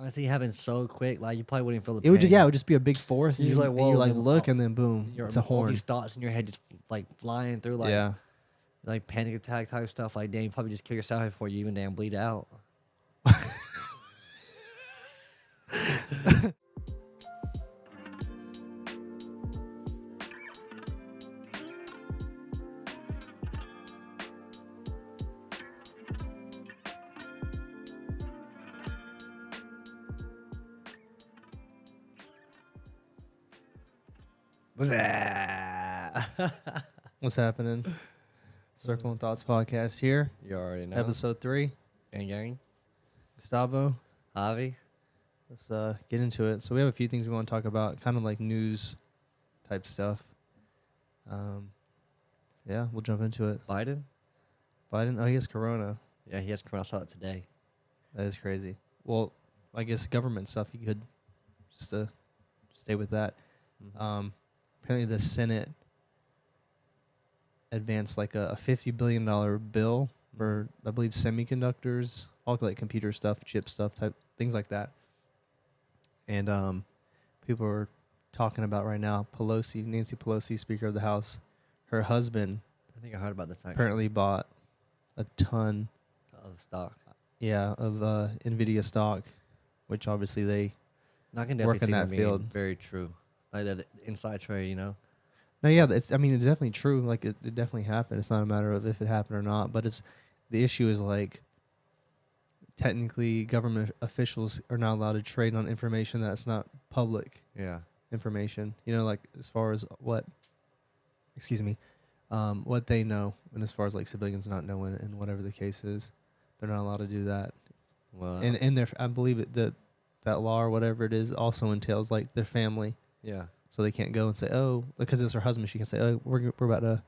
Honestly, it happened so quick. Like you probably wouldn't feel the It would just pain. it would just be a big force, and You're you like, and whoa, you like and then, look, and then boom, You're it's a all horn. these thoughts in your head just like flying through, Yeah. like panic attack type stuff. Like, damn, you probably just kill yourself before you even damn bleed out. What's that? What's happening? Circle and Thoughts podcast here, You already know. episode 3. Gang. Gustavo, Javi. let's get into it. So we have a few things we want to talk about, kind of like news type stuff. Yeah, we'll jump into it. Biden. Biden, oh, he has corona. Yeah, he has corona. I saw it today. That is crazy. Well, I guess government stuff, you could just stay with that. Mhm. Apparently the Senate advanced like a $50 billion bill for, I believe, semiconductors, all like computer stuff, chip stuff, type things like that. And people are talking about right now, Nancy Pelosi, Speaker of the House, her husband I think I heard about this actually. apparently bought a ton, Of stock. of NVIDIA stock, which obviously they No, I can work definitely see in that that being field. very true. Like that inside trade, you know. No, yeah, it's definitely true. Like it definitely happened. It's not a matter of if it happened or not, but the issue is like technically government officials are not allowed to trade on information that's not public Yeah. information. You know, like as far as what they know, and as far as like civilians not knowing, and whatever the case is, they're not allowed to do that. Well. And I believe that law or whatever it is also entails like their family. Yeah. So they can't go and say, oh, because it's her husband, she can say, oh, we're about to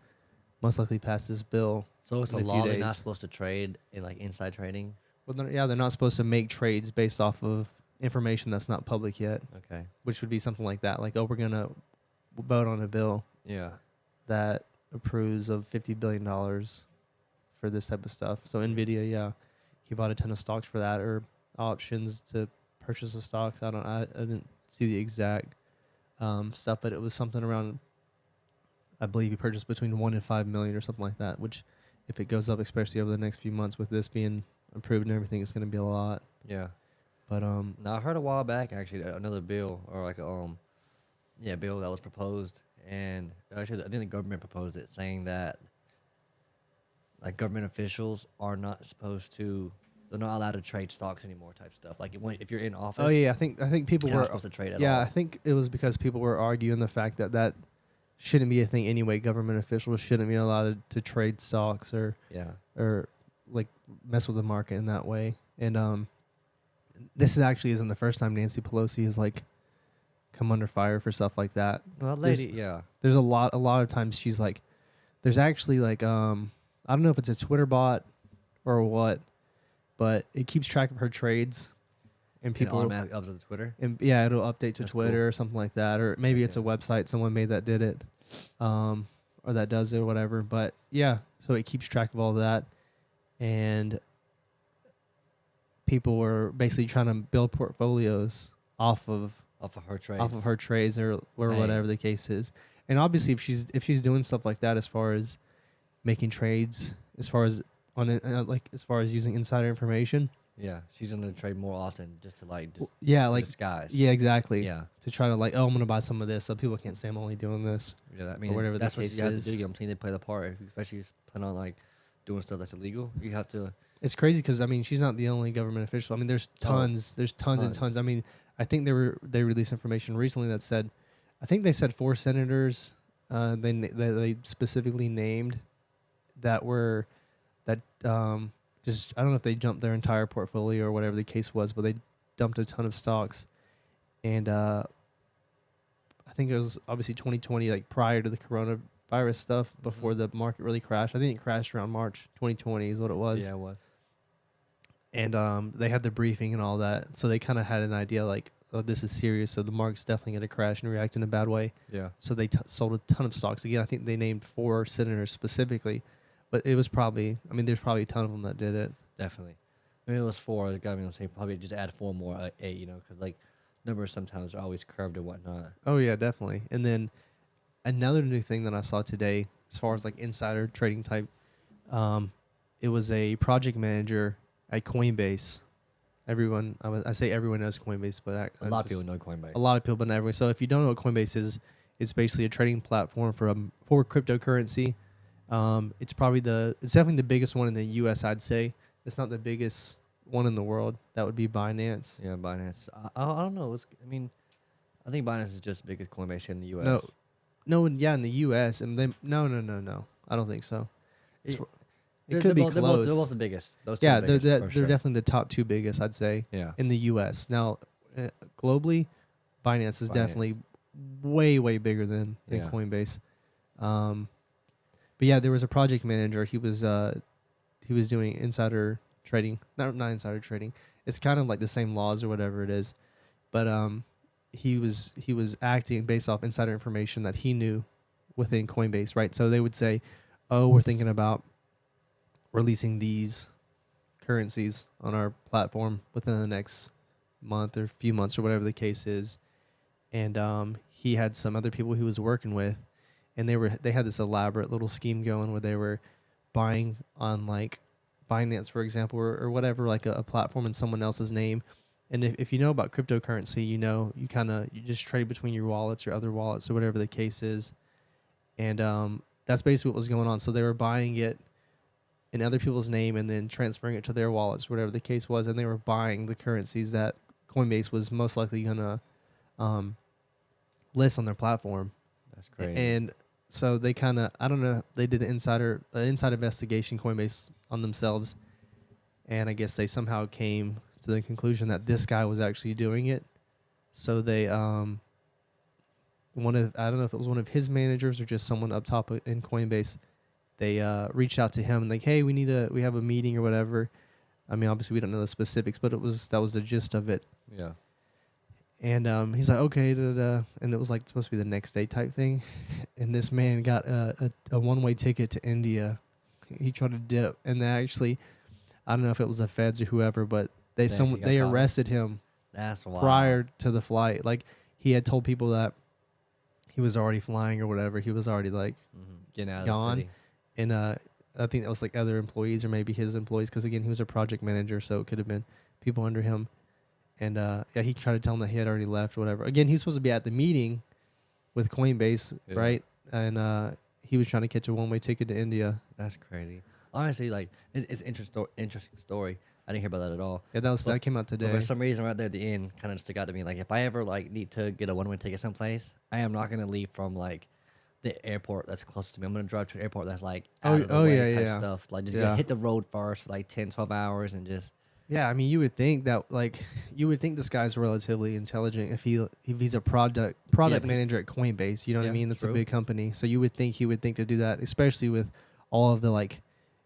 most likely pass this bill. So it's a in a few law they're not days. supposed to trade in like inside trading. Well, they're not supposed to make trades based off of information that's not public yet, Okay. which would be something like that. Like, oh, we're going to vote on a bill Yeah. that approves of $50 billion for this type of stuff. So NVIDIA, yeah, he bought a ton of stocks for that, or options to purchase the stocks. I didn't see the exact stuff, but it was something around, I believe he purchased between 1 and 5 million or something like that, which if it goes up, especially over the next few months with this being approved and everything, it's going to be a lot. Yeah. But Now I heard a while back actually another bill or like a bill that was proposed, and actually I think the government proposed it, saying that like government officials are not supposed to, they're not allowed to trade stocks anymore type stuff. Like if you're in office, oh yeah, I think people you're were not supposed to trade at yeah, all. I think it was because people were arguing the fact that shouldn't be a thing anyway. Government officials shouldn't be allowed to trade stocks or like mess with the market in that way. And this isn't the first time Nancy Pelosi has like come under fire for stuff like that. Well, that lady, yeah. There's a lot of times she's like, there's actually like I don't know if it's a Twitter bot or what, but it keeps track of her trades, and people automatically up to Twitter. and yeah, it'll update to That's Twitter cool. or something like that, or maybe it's a Okay. website someone made that did it, or that does it or whatever. But yeah, so it keeps track of all that, and people were basically trying to build portfolios off of her trades. trades or whatever the case is. And obviously, if she's doing stuff like that, as far as making trades, as far as as far as using insider information, Yeah, she's gonna trade more often just to like disguise. yeah, exactly. Yeah. To try to like, oh, I'm gonna buy some of this, so people can't say I'm only doing this. Yeah, I mean, whatever the that's what case you have is. to do. I'm saying they play the part, especially if you plan on like doing stuff that's illegal. You have to. It's crazy because I mean, she's not the only government official. I mean, there's tons and tons. I mean, I think they released information recently that said, I think they said 4 senators, they specifically named that were just, I don't know if they jumped their entire portfolio or whatever the case was, but they dumped a ton of stocks, and I think it was obviously 2020, like prior to the coronavirus stuff, before the market really crashed. I think it crashed around March 2020 is what it was. Yeah, it was. And they had the briefing and all that, so they kind of had an idea like, oh, this is serious, so the market's definitely going to crash and react in a bad way. Yeah. So they sold a ton of stocks. Again, I think they named 4 senators specifically, but it was probably, I mean, there's probably a ton of them that did it. Definitely. I mean, it was four. I got me say probably just add four more, like eight. You know, because like numbers sometimes are always curved and whatnot. Oh yeah, definitely. And then another new thing that I saw today, as far as like insider trading type, um, it was a project manager at Coinbase. I say everyone knows Coinbase, but A lot of people know Coinbase. a lot of people, but not everyone. So if you don't know what Coinbase is, it's basically a trading platform for cryptocurrency. It's definitely the biggest one in the U.S. I'd say. It's not the biggest one in the world. That would be Binance. Yeah, Binance. I don't know. I mean, I think Binance is just as big as Coinbase here in the U.S. Yeah, in the U.S. and then no. I don't think so. It's, It- it could be close. They're both the biggest. Those two Yeah, are the biggest, for they're sure. definitely the top two biggest, I'd say, Yeah. in the U.S. Now, globally, Binance is Binance. definitely way bigger than Yeah. Coinbase. But yeah, there was a project manager. He was doing insider trading, not insider trading. It's kind of like the same laws or whatever it is, but he was acting based off insider information that he knew within Coinbase, right? So they would say, "Oh, we're thinking about releasing these currencies on our platform within the next month or few months or whatever the case is." And he had some other people he was working with, and they had this elaborate little scheme going where they were buying on like Binance, for example, or whatever, like a platform in someone else's name. And if you know about cryptocurrency, you know you just trade between your wallets or other wallets or whatever the case is. And that's basically what was going on. So they were buying it in other people's name and then transferring it to their wallets, whatever the case was, and they were buying the currencies that Coinbase was most likely gonna list on their platform. That's crazy. And so they I don't know, they did an inside investigation, Coinbase, on themselves, and I guess they somehow came to the conclusion that this guy was actually doing it. So they I don't know if it was one of his managers or just someone up top in Coinbase. They reached out to him and like, hey, we have a meeting or whatever. I mean, obviously we don't know the specifics, but that was the gist of it. Yeah. And he's like, okay, and it was like supposed to be the next day type thing. And this man got a one-way ticket to India. He tried to dip, and they actually, I don't know if it was the feds or whoever, but they actually got caught. arrested him That's wild. prior to the flight. Like he had told people that he was already flying or whatever. He was already like Getting out of gone. the city. And I think that was like other employees or maybe his employees, because again, he was a project manager, so it could have been people under him. And yeah, he tried to tell him that he had already left or whatever. Again, he was supposed to be at the meeting with Coinbase, Yeah. right? And he was trying to catch a one-way ticket to India. That's crazy. Honestly, like it's interesting story. I didn't hear about that at all. Yeah, that came out But today. for some reason, right there at the end, kind of stuck out to me. Like, if I ever like need to get a one-way ticket someplace, I am not gonna leave from like the airport that's close to me. I'm gonna drive to an airport that's like out of the way type stuff. Like, just Yeah. hit the road first for like 10, 12 hours and just. Yeah, I mean, you would think this guy's relatively intelligent if he's a product but manager at Coinbase. You know what I Yeah, mean? That's true. a big company, so you would think he would think to do that, especially with all of the like,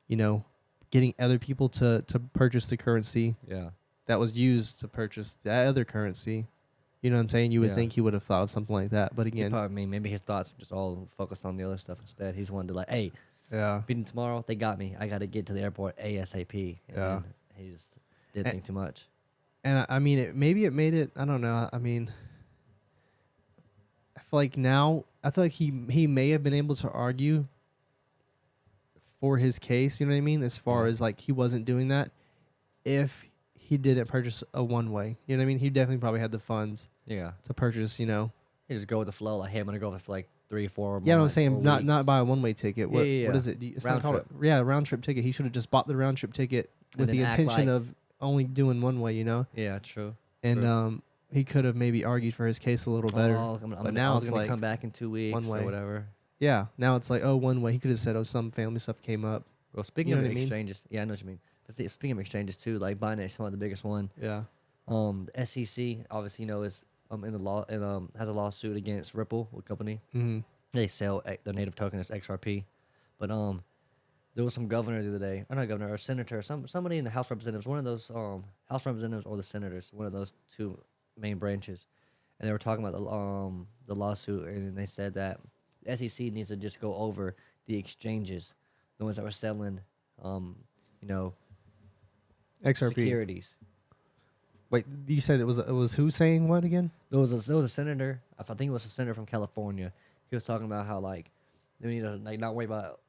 you know, getting other people to purchase the currency Yeah. that was used to purchase that other currency. You know what I'm saying? You would Yeah. think he would have thought of something like that, but He again, probably, I mean, maybe his thoughts were just all focused on the other stuff instead. He's wanted to like, hey, yeah, meeting tomorrow. They got me. I got to get to the airport ASAP. And Yeah. then he just didn't think too much. and I mean, maybe it made it. I don't know. I mean, I feel like now he may have been able to argue for his case. You know what I mean? As far Yeah. as like he wasn't doing that if he didn't purchase a one way. You know what I mean? He definitely probably had the funds Yeah. to purchase. You know. You just go with the flow. Like, hey, I'm gonna go for like 3 or 4 Yeah, I'm months, saying 4 not weeks. buy a one way ticket. What Yeah. what is it? It's Round not called trip. round trip ticket. He should have just bought the round trip ticket with then the act intention like- of only doing one way. You know. Yeah, true. And True. he could have maybe argued for his case a little better. Oh, But now I was it's gonna like come back in 2 weeks one way. or whatever. Yeah, now it's like, oh, one way. He could have said, oh, some family stuff came up. Well, speaking You know of what I mean? exchanges, yeah, I know what you mean. But speaking of exchanges too, like Binance is one of the biggest one. Yeah. The SEC obviously, is in the law and has a lawsuit against Ripple, what company. Mm-hmm. They sell the native token as XRP, but there was some governor the other day, or not governor, or senator, somebody in the House of Representatives, one of those House Representatives or the senators, one of those two main branches, and they were talking about the lawsuit, and they said that the SEC needs to just go over the exchanges, the ones that were selling, XRP. securities. Wait, you said it was who saying what again? There was a senator. I think it was a senator from California. He was talking about how like we need to like not worry about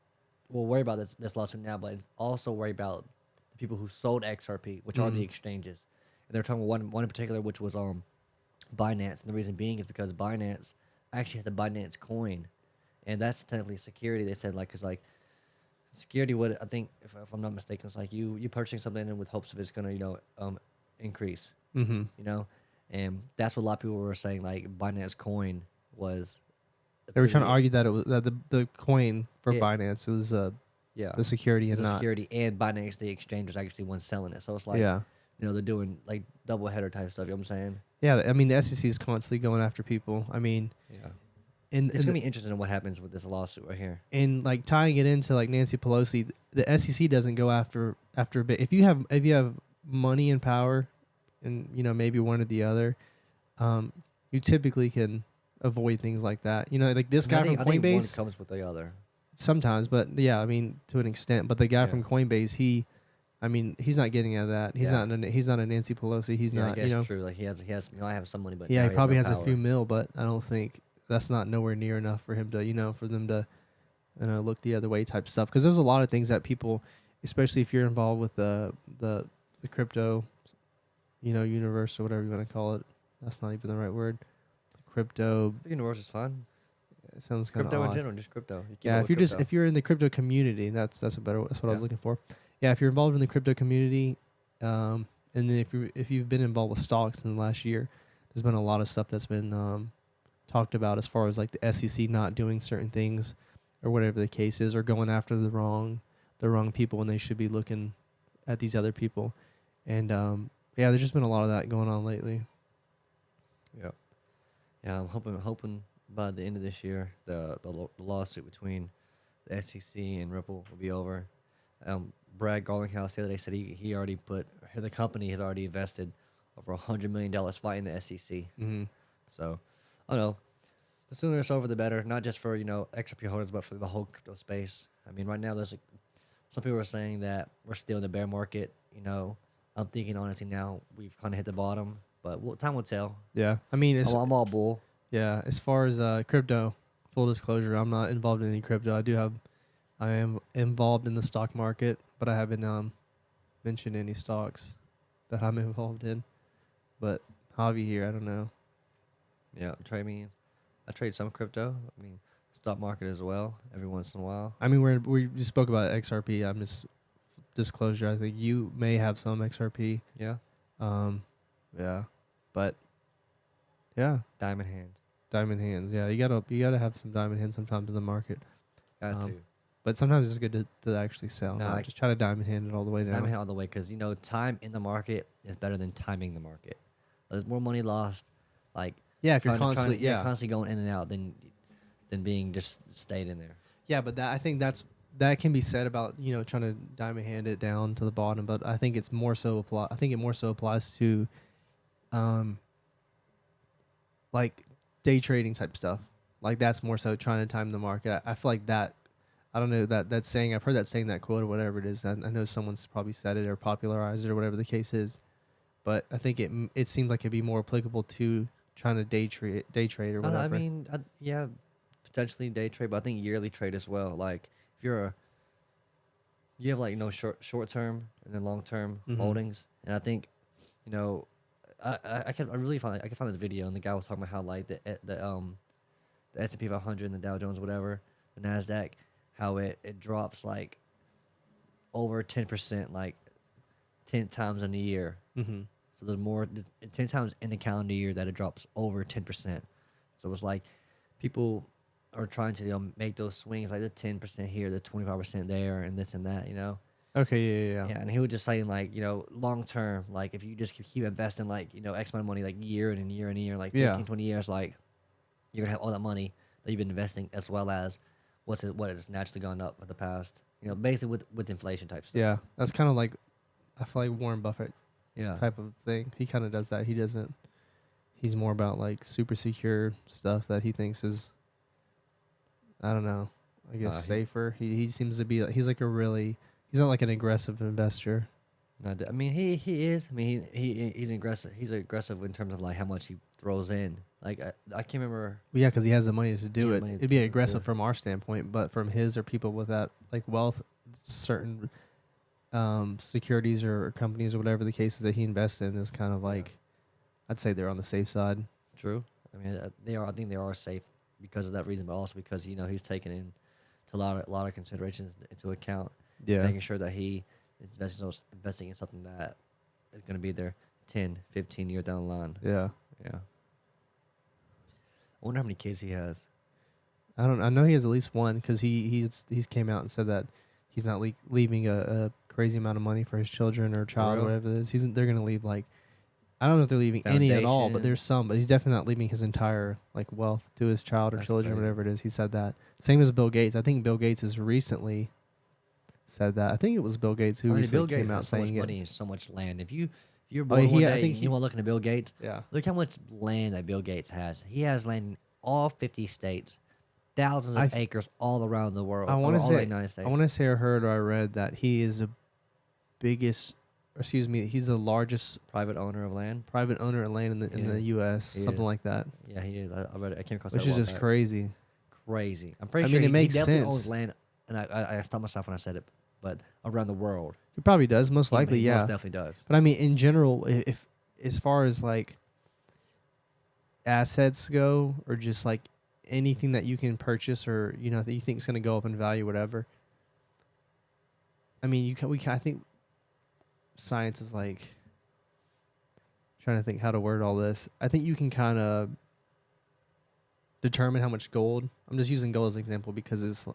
worry about this lawsuit now, but also worry about the people who sold XRP, which are the exchanges. And they're talking about one in particular, which was Binance, and the reason being is because Binance actually has a Binance coin, and that's technically a security. They said like because like security would I think if I'm not mistaken, it's like you purchasing something and with hopes of it's gonna increase. Mm-hmm. You know, and that's what a lot of people were saying. Like Binance Coin was. They were trying to affiliate- argue that it was that the coin for Yeah. Binance was yeah, the security and the not. security and Binance, the exchange, was actually one selling it. So it's like Yeah. they're doing like double header type stuff. You know what I'm saying? Yeah, I mean the SEC is constantly going after people. I mean, Yeah, and it's gonna be interesting in what happens with this lawsuit right here. and like tying it into like Nancy Pelosi, the SEC doesn't go after a bit. If you have money and power, and maybe one or the other, you typically can avoid things like that. Like this guy from I think one Coinbase comes with the other. sometimes, but yeah, I mean to an extent. But the guy Yeah. from Coinbase, he's not getting out of that. He's Yeah. he's not a Nancy Pelosi. He's Yeah, not. I guess true. Like he has I have some money, but Yeah, now he probably no has a power. few mil, but I don't think that's not nowhere near enough for him to, for them to, look the other way type stuff. Because there's a lot of things that people, especially if you're involved with the crypto, universe or whatever you want to call it. That's not even the right word. Crypto. The universe is fun. It sounds kind of Crypto in odd. general, just crypto. You keep Yeah, up if with crypto. if you're in the crypto community, that's what I was Yeah. looking for. Yeah, if you're involved in the crypto community, and then if you've been involved with stocks in the last year, there's been a lot of stuff that's been talked about as far as like the SEC not doing certain things or whatever the case is, or going after the wrong people when they should be looking at these other people. And yeah, there's just been a lot of that going on lately. Yeah, yeah. I'm hoping by the end of this year, the lawsuit between the SEC and Ripple will be over. Brad Garlinghouse the other day said he already the company has already invested over $100 million fighting the SEC. Mm-hmm. So I don't know. The sooner it's over, the better. Not just for XRP holders, but for the whole crypto space. I mean, right now some people are saying that we're still in the bear market. I'm thinking honestly now we've kind of hit the bottom, but time will tell. Yeah, I mean, I'm all bull. yeah. As far as crypto, full disclosure, I'm not involved in any crypto. I am involved in the stock market, but I haven't mentioned any stocks that I'm involved in. But Javi here, I don't know. Yeah, I trade some crypto. I mean, stock market as well. Every once in a while. I mean, we just spoke about XRP. I'm just disclosure. I think you may have some XRP. Yeah. Yeah, but yeah, Diamond hands. diamond hands. Yeah, you gotta have some diamond hands sometimes in the market. Got Um, to. But sometimes it's good to actually sell. No, Not I- just try to diamond hand it all the way down. Diamond hand all the way because time in the market is better than timing the market. There's more money lost. Like Yeah, if you're trying to- constantly constantly going in and out than being just stayed in there. Yeah, but I think that can be said about trying to diamond hand it down to the bottom. But I think it's more so I think it more so applies to, like day trading type stuff. Like that's more so trying to time the market. I feel like that. I don't know that saying. I've heard that saying, that quote or whatever it is. I know someone's probably said it or popularized it or whatever the case is. But I think it seems like it'd be more applicable to trying to day trade or whatever. I mean, yeah, potentially day trade, but I think yearly trade as well. Like if you have like short term and then long term Mhm. holdings, and I think I can find this video, and the guy was talking about how like the S&P 500 and the Dow Jones, whatever, the Nasdaq, how it drops like over 10%, like 10 times in a year. Mm-hmm. So there's more 10 times in a calendar year that it drops over 10%. So it's like people are trying to make those swings, like the 10% here, the 25% there, and this and that. Okay. Yeah. Yeah, and he was just saying like long term, like if you just keep investing like X amount of money like year and year and year, like 15, 20 years, like you're gonna have all that money that you've been investing as well as what has naturally gone up in the past. Basically with inflation type stuff. Yeah, that's kind of like, I feel like Warren Buffett Yeah. type of thing. He kind of does that. He's more about like super secure stuff that he thinks is, I don't know, I guess safer. He seems to be, he's not like an aggressive investor. I mean, he is. I mean, he's aggressive. He's aggressive in terms of like how much he throws in. Like I can't remember. Well, yeah, because he has the money to do Yeah, it. money It'd be to do aggressive it. from our standpoint, but from his or people with that like wealth, certain securities or companies or whatever the case is that he invests in is kind of Yeah. like, I'd say they're on the safe side. True. I mean, they are. I think they are safe because of that reason, but also because he's taken in to a lot of considerations into account, Yeah. making sure that he is investing in something that is going to be there 10, 15 years down the line. Yeah. Yeah. I wonder how many kids he has. I don't. I know he has at least one because he's came out and said that he's not leaving a crazy amount of money for his children or child or real? whatever it is. They're gonna leave like, I don't know if they're leaving any at all, but Foundation. there's some. But he's definitely not leaving his entire like wealth to his child or That's children, crazy. whatever it is. He said that. Same as Bill Gates. I think Bill Gates has recently said that. I think it was Bill Gates who I mean, recently Bill Gates came out has so much saying money it. and so much land. If you're Oh, born one I day think and you want to look into Bill Gates, yeah. look how much land that Bill Gates has. He has land in all 50 states, thousands of I acres all around the world. I want to all the say United States. I want to say I heard or I read that he is the biggest. Excuse me. He's the largest Private owner of land. private owner of land in He the is. U.S. He Something is. like that, Yeah, he is. I read it. I came across which that a is while just back. crazy. Crazy. I'm pretty I sure mean, it makes he definitely owns sense. land, and I stopped myself when I said it, but around the world. He probably does, most He likely, yeah. most definitely does. But I mean, in general, if as far as like assets go, or just like anything that you can purchase, or that you think is going to go up in value, whatever. I mean, I think science is like trying to think how to word all this. I think you can kind of determine how much gold. I'm just using gold as an example because it's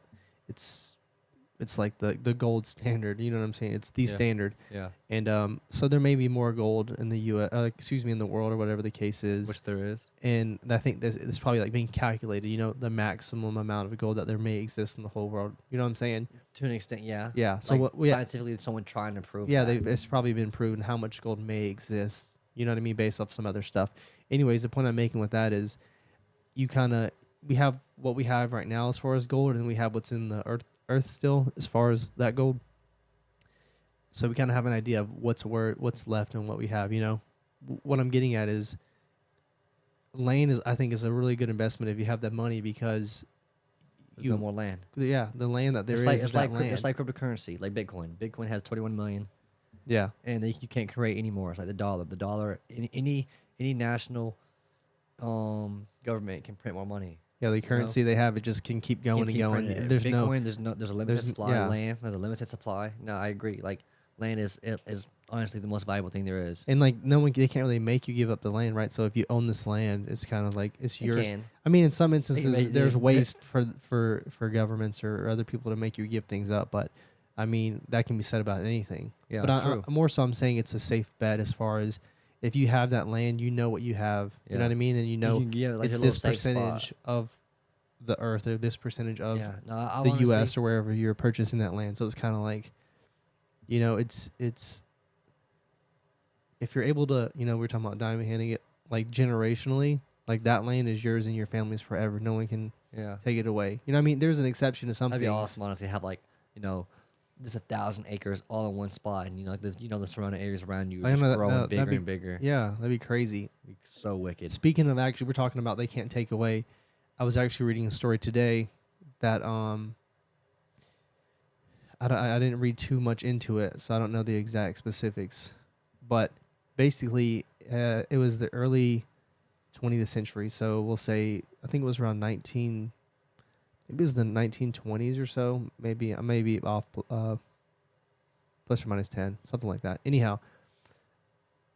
like the gold standard. You know what I'm saying? It's the Yeah. standard. Yeah. And so there may be more gold in the in the world or whatever the case is. Which there is. And I think it's probably like being calculated, the maximum amount of gold that there may exist in the whole world. You know what I'm saying? To an extent, yeah. Yeah. So Like yeah, scientifically, someone trying to prove. yeah, that. it's probably been proven how much gold may exist. You know what I mean? Based off some other stuff. Anyways, the point I'm making with that is we have what we have right now as far as gold, and we have what's in the earth still as far as that gold. So we kind of have an idea of what's left and what we have. What I'm getting at is land I think is a really good investment if you have that money, because There's no more land. the land that there It's is like is it's that like land. it's like cryptocurrency, like Bitcoin. Bitcoin has 21 million, Yeah. and you can't create anymore. It's like the dollar. The dollar. Any national government can print more money. Yeah, the currency they have, it just can keep going and Keep going. printing it. There's Bitcoin. There's a limited there's- supply. yeah. Land. There's a limited supply. No, I agree. Like land is honestly the most valuable thing there is. and like they can't really make you give up the land, right? So if you own this land, it's kind of like it's They yours. can. I mean, in some instances, they- there's they- ways for governments or other people to make you give things up, but I mean that can be said about anything. Yeah, but true. more so, I'm saying it's a safe bet as far as if you have that land, you know what you have. You know Yeah. what I mean, and Like it's a little this safe spot. percentage of the earth or this percentage of Yeah. No, I the honestly- U.S. or wherever you're purchasing that land. So it's kind of like, it's if you're able to, we were talking about diamond handing it like generationally, like that land is yours and your family's forever. No one can Yeah. take it away. You know what I mean? There's an exception to some That'd be things. awesome, honestly. Have like, just 1,000 acres all in one spot, and the surrounding areas around you I are just know growing that'd bigger be- and bigger. Yeah, that'd be crazy. Be so wicked. Speaking of, actually, we're talking about they can't take away. I was actually reading a story today that I didn't read too much into it, so I don't know the exact specifics. But basically, it was the early 20th century. So we'll say, I think it was around maybe it was the 1920s or so. Maybe I may be off, plus or minus 10, something like that. Anyhow,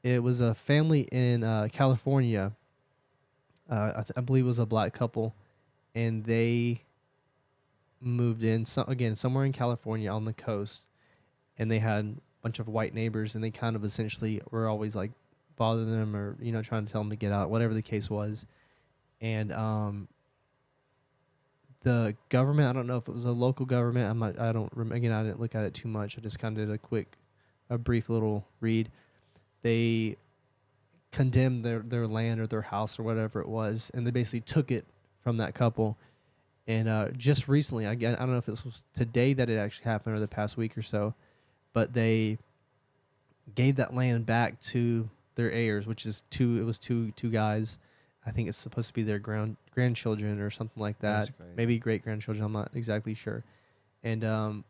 it was a family in California. I believe it was a black couple, and they moved in somewhere in California on the coast, and they had a bunch of white neighbors, and they kind of essentially were always like bothering them or trying to tell them to get out, whatever the case was. And the government, I don't know if it was a local government, I didn't look at it too much. I just kind of did a brief little read. They condemned their land or their house or whatever it was, and they basically took it from that couple. And just recently, I don't know if this was today that it actually happened or the past week or so, but they gave that land back to their heirs, which is two. It was two guys. I think it's supposed to be their grandchildren or something like that. That's crazy. Maybe great grandchildren. I'm not exactly sure. And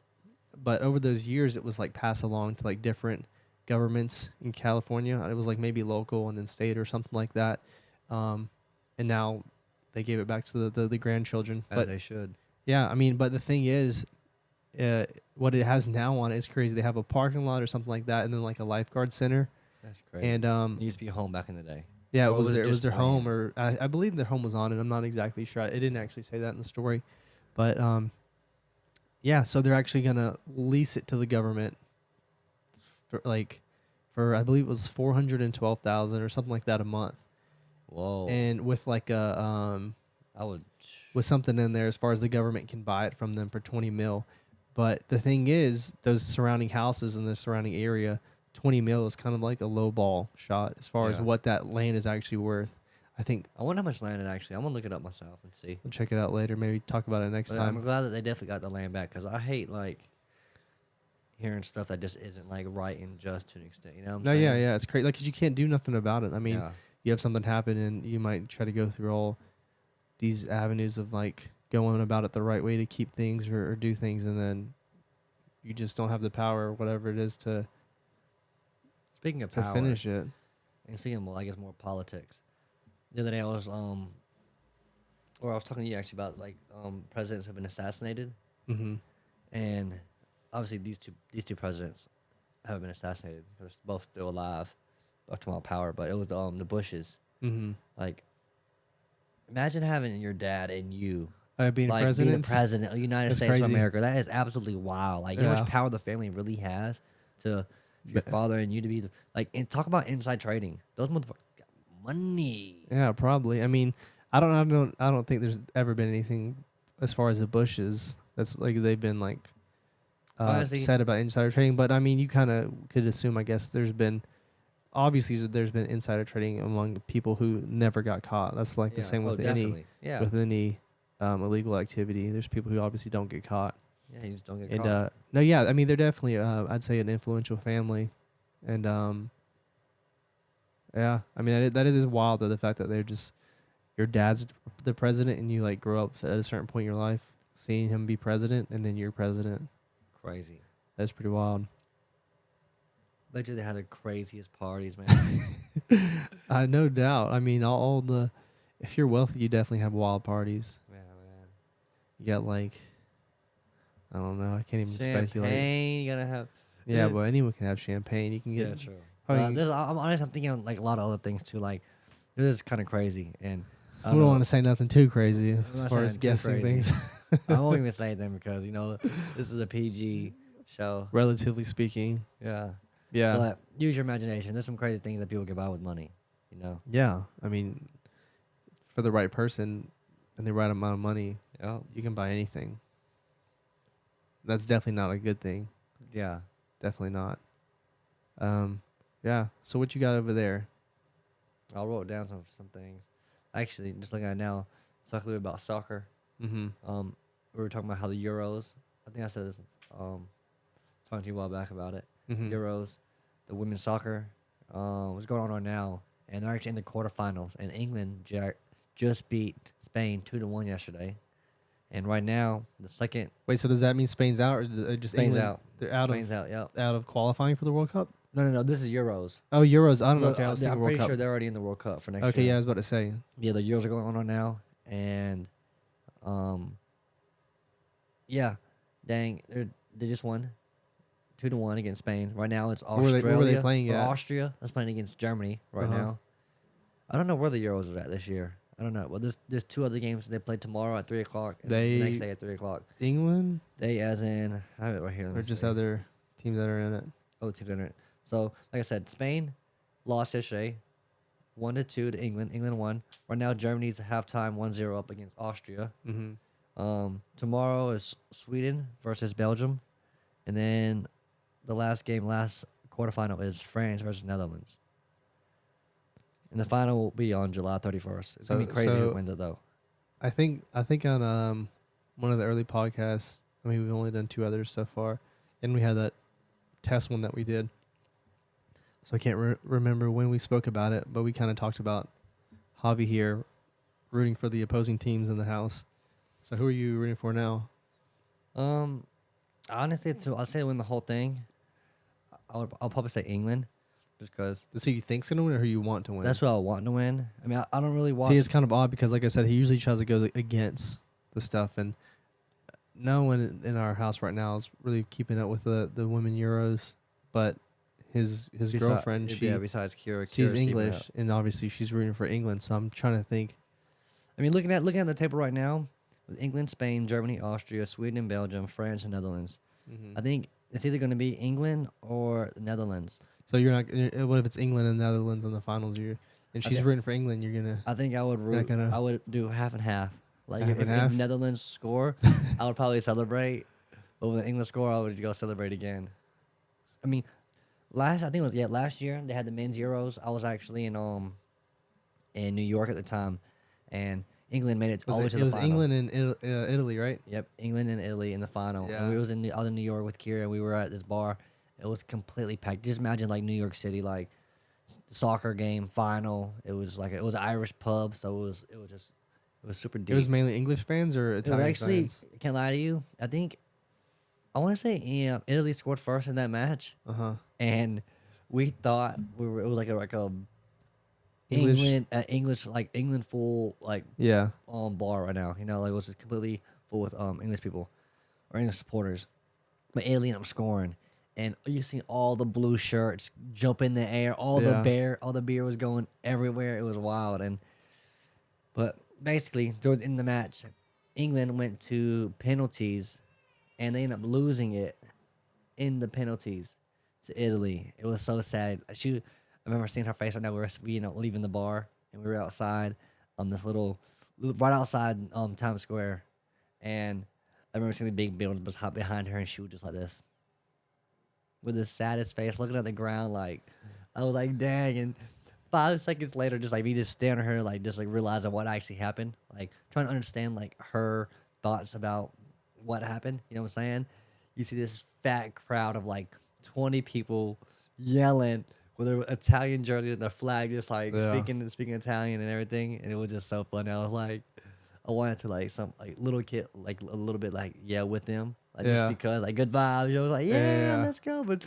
but over those years, it was like passed along to like different governments in California. It was like maybe local and then state or something like that. And now they gave it back to the grandchildren. As But they should. yeah, I mean, but the thing is, what it has now on it is crazy. They have a parking lot or something like that, and then like a lifeguard center. That's crazy. And It used to be home back in the day. yeah, Or it was was it their, just home, land? or I believe their home was on it. I'm not exactly sure. It didn't actually say that in the story, but yeah. So they're actually gonna lease it to the government for I believe it was $412,000 or something like that a month, Whoa. and with like a I would. with something in there as far as the government can buy it from them for 20 mil. But the thing is, those surrounding houses in the surrounding area, 20 mil is kind of like a low ball shot as far as Yeah. what that land is actually worth. I think I wonder how much land it actually. I'm gonna look it up myself and see. we'll check it out later. Maybe talk about it next But time. I'm glad that they definitely got the land back because I hate like hearing stuff that just isn't like right and just to an extent. You know what I'm No, saying? yeah, it's crazy. Like, 'cause you can't do nothing about it. I mean, Yeah. you have something happen, and you might try to go through all these avenues of like going about it the right way to keep things or do things, and then you just don't have the power or whatever it is to Speaking of power, finish it. and speaking of more, I guess more politics. The other day I was or I was talking to you actually about like presidents have been assassinated, Mm-hmm. and obviously these two presidents have been assassinated. They're both still alive. I'm talking about power, but it was the Bushes. Mm-hmm. Like, imagine having your dad and you Being like president. being the president of the United That's States of crazy. America. That is absolutely wild. Like, you know how Yeah. much power the family really has to your But- father and you to be the, like. And talk about inside trading. Those motherfuckers got money. Yeah, probably. I mean, I don't think there's ever been anything as far as the Bushes that's like they've been like Honestly- said about insider trading. But I mean, you kind of could assume. I guess there's been insider trading among people who never got caught. That's like the Yeah. same Oh, with definitely. Yeah. any illegal activity. There's people who obviously don't get caught. Yeah, you just don't get And caught. no, yeah, I mean they're definitely I'd say an influential family, and yeah, I mean that is wild though, the fact that they're just your dad's the president and you like grow up at a certain point in your life seeing him be president and then you're president. Crazy. That's pretty wild. Bet you they had the craziest parties, man. No doubt. I mean all the if you're wealthy you definitely have wild parties. Yeah, man. You got like I don't know. I can't even speculate. Champagne, you gotta have. Yeah, but anyone can have champagne. You can get Yeah, true. probably- I'm honest. I'm thinking of, like a lot of other things too. Like this is kind of crazy, and I we don't want to say nothing too crazy I'm as not far saying as too guessing crazy. things. I won't even say them because this is a PG show. Relatively speaking. Yeah. Yeah. But use your imagination. There's some crazy things that people can buy with money. You know. Yeah. I mean, for the right person and the right amount of money, Yeah. you can buy anything. That's definitely not a good thing. Yeah. Definitely not. Yeah. So what you got over there? I wrote down some things. Actually, just looking at it now, talk a little bit about soccer. Mm-hmm. We were talking about how the Euros. I think I said this. Talking to you a while back about it. Mm-hmm. Euros, the women's soccer, what's going on right now, and they're actually in the quarterfinals. And England just beat Spain 2-1 yesterday, and right now the second Wait, so does that mean Spain's out or just Spain's England? out. They're out Spain's out. Yep. of qualifying for the World Cup? No. This is Euros. Oh, Euros. I don't know. Look, Okay, I was I'm thinking World pretty Cup. sure they're already in the World Cup for next Okay, yeah, I year. was about to say. Yeah, the Euros are going on right now, and yeah, dang, they just won 2-1 against Spain. Right now it's Where were Australia. they playing or at? Austria. That's playing against Germany right Uh-huh. now. I don't know where the Euros are at this year. I don't know. Well, there's two other games they play tomorrow at 3:00. And the next day at 3:00. England They as in I have it right here. let or me just see. other teams that are in it? Other teams in it. So like I said, Spain lost yesterday, 1-2 to England. England won. Right now Germany's halftime 1-0 up against Austria. Mm-hmm. Tomorrow is Sweden versus Belgium, and then the last quarterfinal is France versus Netherlands. And the final will be on July 31st. It's gonna be crazy who wins it though. I think on one of the early podcasts, I mean we've only done 2 others so far, and we had that test one that we did. So I can't remember when we spoke about it, but we kind of talked about Javi here rooting for the opposing teams in the house. So who are you rooting for now? Honestly, I'll say to win the whole thing. I'll probably say England, just because That's who you think's gonna win, or who you want to win? that's what I want to win. I mean, I don't really watch. See, it's kind of odd because, like I said, he usually tries to go against the stuff, and no one in our house right now is really keeping up with the women Euros. But his girlfriend, besides Kira, she's Kira's keeping English, up. and obviously she's rooting for England. So I'm trying to think. I mean, looking at the table right now, with England, Spain, Germany, Austria, Sweden, and Belgium, France, and Netherlands. I think it's either going to be England or the Netherlands. So you're not. What if it's England and Netherlands in the finals? And she's think- rooting for England. You're gonna. I think I would root. gonna- I would do half and half. Like Half if and half? Netherlands score, I would probably celebrate. But when the England score, I would go celebrate again. I mean, last year they had the men's Euros. I was actually in New York at the time, and England made it all the way to the final. England and Italy, right? Yep, England and Italy in the final. Yeah. And we was out in New York with Kira, and we were at this bar. It was completely packed. Just imagine like New York City, like soccer game final. It was like it was an Irish pub, so it was super deep. It was mainly English fans or It was Italian actually, fans. I can't lie to you. I want to say Italy scored first in that match, and we thought it was like a English- England full Yeah. bar right now. You know, like it was just completely full with English people or English supporters. But Italy ended up scoring, and you see all the blue shirts jump in the air. All the beer was going everywhere. It was wild, but basically towards the end of the match, England went to penalties, and they ended up losing it in the penalties to Italy. It was so sad. I remember seeing her face right now. We were leaving the bar, and we were outside on this right outside Times Square, and I remember seeing the big building was hot behind her, and she was just like this, with the saddest face, looking at the ground. Like I was like, dang. And 5 seconds later, just like me, just staring at her, like just like realizing what actually happened, like trying to understand like her thoughts about what happened. You know what I'm saying? You see this fat crowd of like 20 people yelling with their Italian jersey and their flag, just like speaking Italian and everything, and it was just so funny. I was like, I wanted to like some like little kid, like a little bit like with them, like just because like good vibes. You know, like let's go. But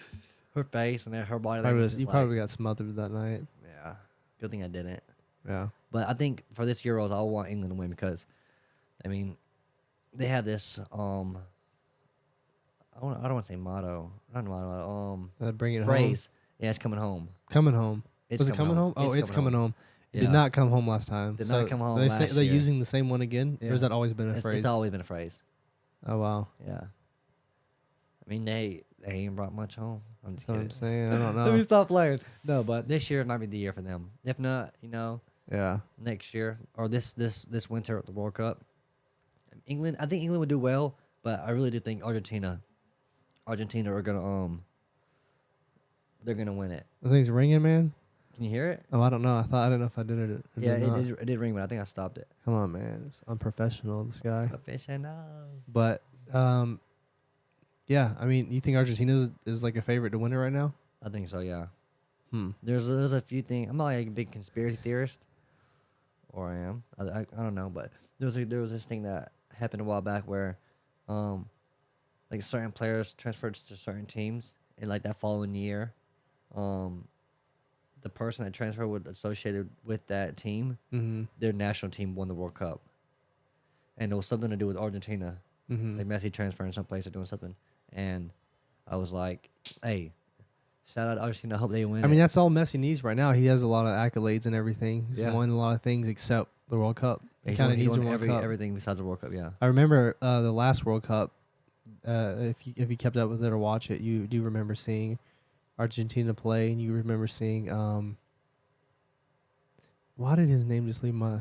her face and her body, You probably got smothered that night. Yeah, good thing I didn't. Yeah. But I think for this Euros, I want England to win because, I mean, they have this I don't want to say motto. Not motto. Bring it Phrase. Yeah, it's coming home. Coming home. It's Was it coming home? Oh, it's coming home. It did not come home last time. Did not come home They're last They're year. using the same one again? Or has that always been a phrase? It's always been a phrase. Oh, wow. Yeah. I mean, they ain't brought much home. I'm just That's what kidding. I'm saying. I don't Let me know. stop playing. No, but this year might be the year for them. If not, Yeah. next year or this winter at the World Cup, England. I think England would do well, but I really do think Argentina are gonna they're gonna win it. The thing's ringing, man. Can you hear it? Oh, I don't know. I don't know if I did it. Or Yeah, did not. it did ring, but I think I stopped it. Come on, man. It's unprofessional, this guy. Professional. But, yeah, I mean, you think Argentina is like a favorite to win it right now? I think so. Yeah. Hmm. There's a few things. I'm not like a big conspiracy theorist, or I am. I don't know, but there was this thing that happened a while back where, like certain players transferred to certain teams, and like that following year, the person that transferred was associated with that team. Mm-hmm. Their national team won the World Cup, and it was something to do with Argentina. Mm-hmm. Like Messi transferring someplace or doing something, and I was like, hey. Shout out to Argentina. I hope they win. I mean, that's all Messi needs right now. He has a lot of accolades and everything. He's Yeah. won a lot of things except the World Cup. He kind of needs the World Cup. everything besides the World Cup. Yeah. I remember the last World Cup. If you kept up with it or watch it, you do remember seeing Argentina play, and you remember seeing. Why did his name just leave my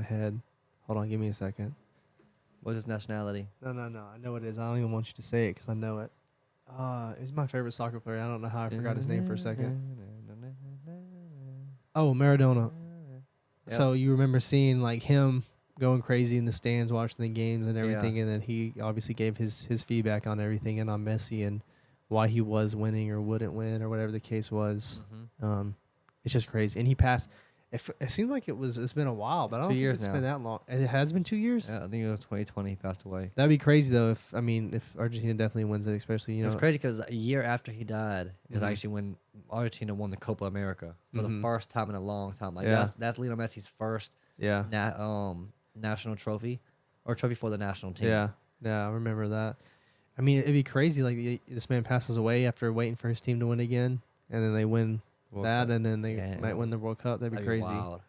head? Hold on, give me a second. What's his nationality? No. I know it is. I don't even want you to say it because I know it. He's my favorite soccer player. I don't know how I forgot his name for a second. Oh, Maradona. Yep. So you remember seeing like him going crazy in the stands, watching the games and everything, and then he obviously gave his feedback on everything and on Messi and why he was winning or wouldn't win or whatever the case was. Mm-hmm. It's just crazy. And he passed. It seems like it's been a while, but I It's don't 2 think years it's now. been that long. It has been 2 years. Yeah, I think it was 2020 he passed away. That'd be crazy though. If Argentina definitely wins it, especially It's crazy because a year after he died is Mhm. actually when Argentina won the Copa America for the Mhm. first time in a long time. Like Yeah. that's Lionel Messi's first Yeah. national trophy or trophy for the national team. Yeah. Yeah. I remember that. I mean, it'd be crazy. Like this man passes away after waiting for his team to win again, and then they win World that, Cup. and then they Yeah. might win the World Cup. That'd be That'd crazy. wild.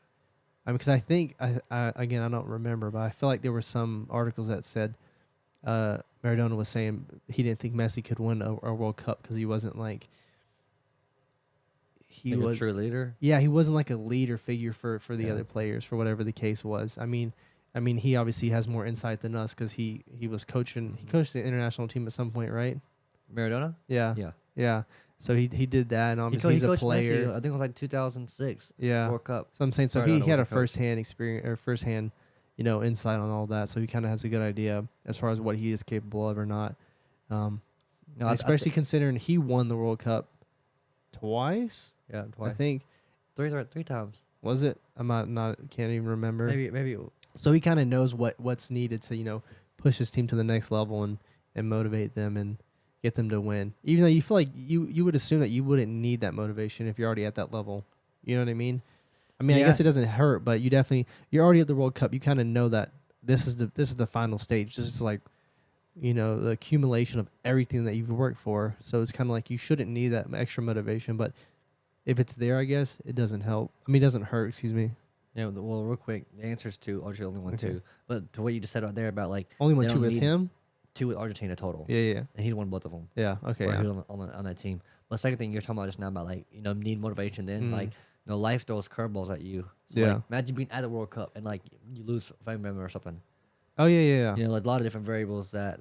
I mean, because I think I again I don't remember, but I feel like there were some articles that said Maradona was saying he didn't think Messi could win a World Cup because he wasn't like he Like was. a true leader. Yeah, he wasn't like a leader figure for the Yeah. other players for whatever the case was. I mean, he obviously has more insight than us because he was coaching. He coached the international team at some point, right? Maradona. Yeah, Yeah. yeah. So he did that, and He, obviously he he's a coached player. Messi. I think it was like 2006 Yeah. World Cup. So I'm saying, so Maradona he had was a a coach. firsthand experience or firsthand, insight on all that. So he kind of has a good idea as far as what he is capable of or not. No, Especially considering he won the World Cup twice. yeah, I twice. think Three times. was it? I'm not can't even remember. Maybe. So he kind of knows what's needed to push his team to the next level and motivate them and get them to win. Even though you feel like you would assume that you wouldn't need that motivation if you're already at that level. You know what I mean? I Yeah. guess it doesn't hurt, but you're already at the World Cup. You kind of know that this is the final stage. This is like the accumulation of everything that you've worked for. So it's kind of like you shouldn't need that extra motivation, but if it's there, I guess it doesn't help. It doesn't hurt. Excuse me. Yeah. Well, real quick, the answers to Argentina only won Okay. 2, but to what you just said right there about like Only won They 2 don't with need- him. 2 with Argentina total, Yeah. and he won both of them. Yeah. Okay. Or Yeah. he was on that team. But the second thing you're talking about just now about like need motivation. Then Mhm. like life throws curveballs at you. So, Yeah. Like, imagine being at the World Cup and like you lose a family member or something. Oh yeah. Like a lot of different variables that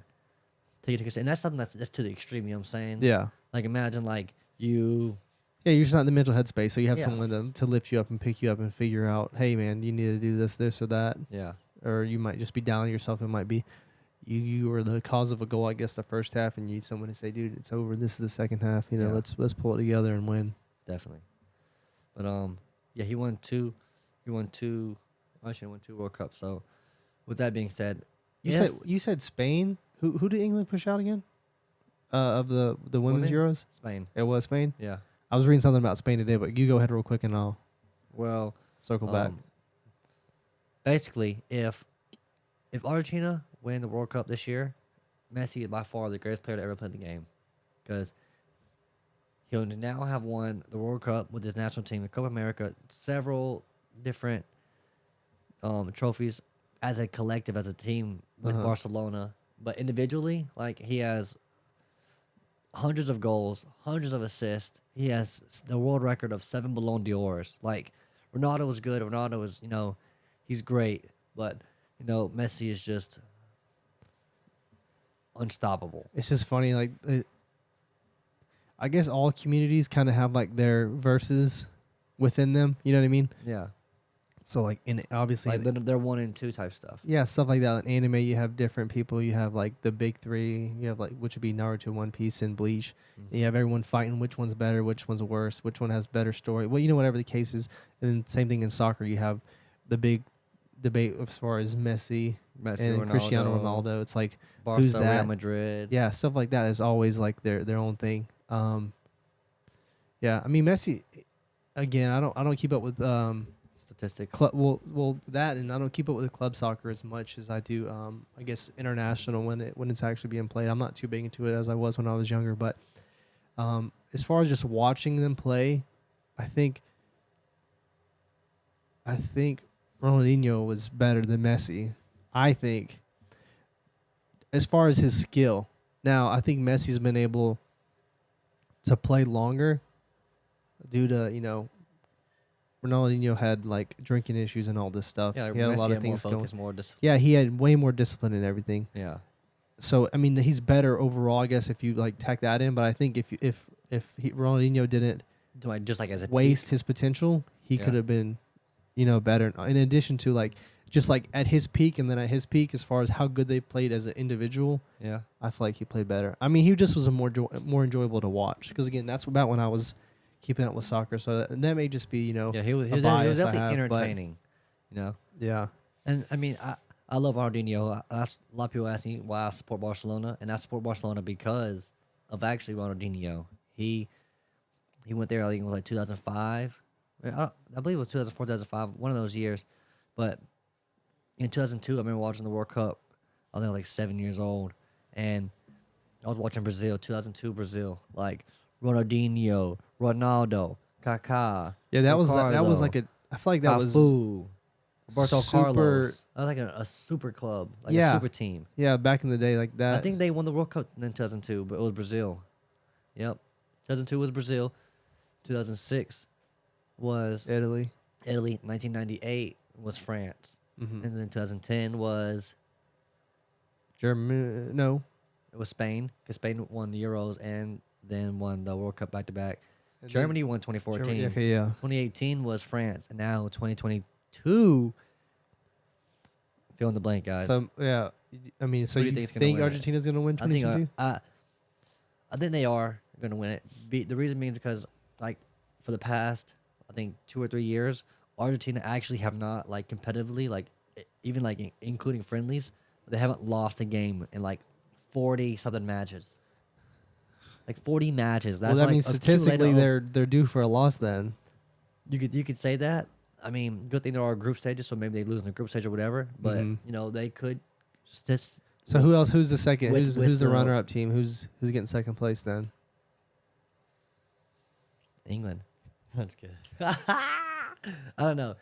take into consideration. And that's something that's to the extreme. You know what I'm saying? Yeah. Like imagine like you. Yeah, you're just not in the mental headspace, so you have Yeah. someone to lift you up and pick you up and figure out, hey man, you need to do this or that, Yeah. or you might just be down on yourself. It might be you were the cause of a goal, I guess, the first half, and you need someone to say, dude, it's over. This is the second half. Yeah. Let's pull it together and win. Definitely. But yeah, he won 2. Actually, won 2 World Cups. So, with that being said, You said Spain. Who did England push out again? Of the women's Women? Euros, Spain. it was Spain. Yeah. I was reading something about Spain today, but you go ahead real quick and I'll Well, circle back. basically, if Argentina win the World Cup this year, Messi is by far the greatest player to ever play the game, because he'll now have won the World Cup with his national team, the Copa America, several different trophies as a collective, as a team with Uh-huh. Barcelona. But individually, like he has hundreds of goals, hundreds of assists. He has the world record of 7 Ballon d'Ors. Like Ronaldo was good. Ronaldo was, he's great. But Messi is just unstoppable. It's just funny, like I guess all communities kind of have like their verses within them. You know what I mean? Yeah, So like obviously, like they're 1 and 2 type stuff. yeah, stuff like that. In anime, you have different people. You have like the big 3. You have like which would be Naruto, One Piece, and Bleach. Mhm. You have everyone fighting which one's better, which one's worse, which one has better story. Well, whatever the case is. And then same thing in soccer. You have the big debate as far as Messi Messi, and Ronaldo, Cristiano Ronaldo. It's like Barca, who's that? Real Madrid. yeah, stuff like that is always like their own thing. Yeah, I mean Messi. Again, I don't keep up with Statistics. well that, and I don't keep up with club soccer as much as I do. I guess international when it's actually being played. I'm not too big into it as I was when I was younger, but as far as just watching them play, I think Ronaldinho was better than Messi. I think as far as his skill. Now, I think Messi's been able to play longer due to, Ronaldinho had like drinking issues and all this stuff. Yeah, he had a lot Messi of more things going. focus, more discipline. Yeah, he had way more discipline and everything. Yeah. So I mean, he's better overall, I guess, if you like tack that in. But I think if Ronaldinho didn't Just like as a waste his potential, he Yeah. could have been, better. In addition to like just like at his peak, and then at his peak, as far as how good they played as an individual, Yeah. I feel like he played better. I mean, he just was a more enjoyable to watch because again, that's about when I was keeping up with soccer. So that may just be Yeah, he was, a he was bias I definitely have, but entertaining, you know. yeah, And I mean, I love Ronaldinho. A lot of people ask me why I support Barcelona, and I support Barcelona because of actually Ronaldinho. He went there, I think it was like 2005. I believe it was 2004, 2005, one of those years. But in 2002, I remember watching the World Cup. I was like 7 years old, and I was watching Brazil, 2002 Brazil, like Ronaldinho, Ronaldo, Kaká, yeah. That was Ricardo, like a. I feel like that was Cafu, Roberto super. Carlos. That was like a super club, like a Yeah. super team. Yeah, back in the day, like that. I think they won the World Cup in 2002, but it was Brazil. Yep. 2002 was Brazil. 2006 was Italy. Italy. 1998 was France. Mm-hmm. And then 2010 was Germany. No. it was Spain, because Spain won the Euros and then won the World Cup back to back. And then Germany won 2014. Germany, okay, yeah. 2018 was France, and now 2022. Fill in the blank, guys. So yeah, I mean, so Who do you you think's gonna think win it? Argentina's gonna win I think 2022? I think they are going to win it. The reason being because like for the past I think 2 or 3 years, Argentina actually have not like competitively like even like including friendlies, they haven't lost a game in like 40 something matches. Like 40 matches. That's Well, that like means accumulated statistically of- they're due for a loss then. you could say that. I mean, good thing there are group stages, so maybe they lose in the group stage or whatever. But Mhm. you know they could. Just So who else? Who's the second? With Who's the the- runner-up team? Who's getting second place then? England. That's good. I don't know.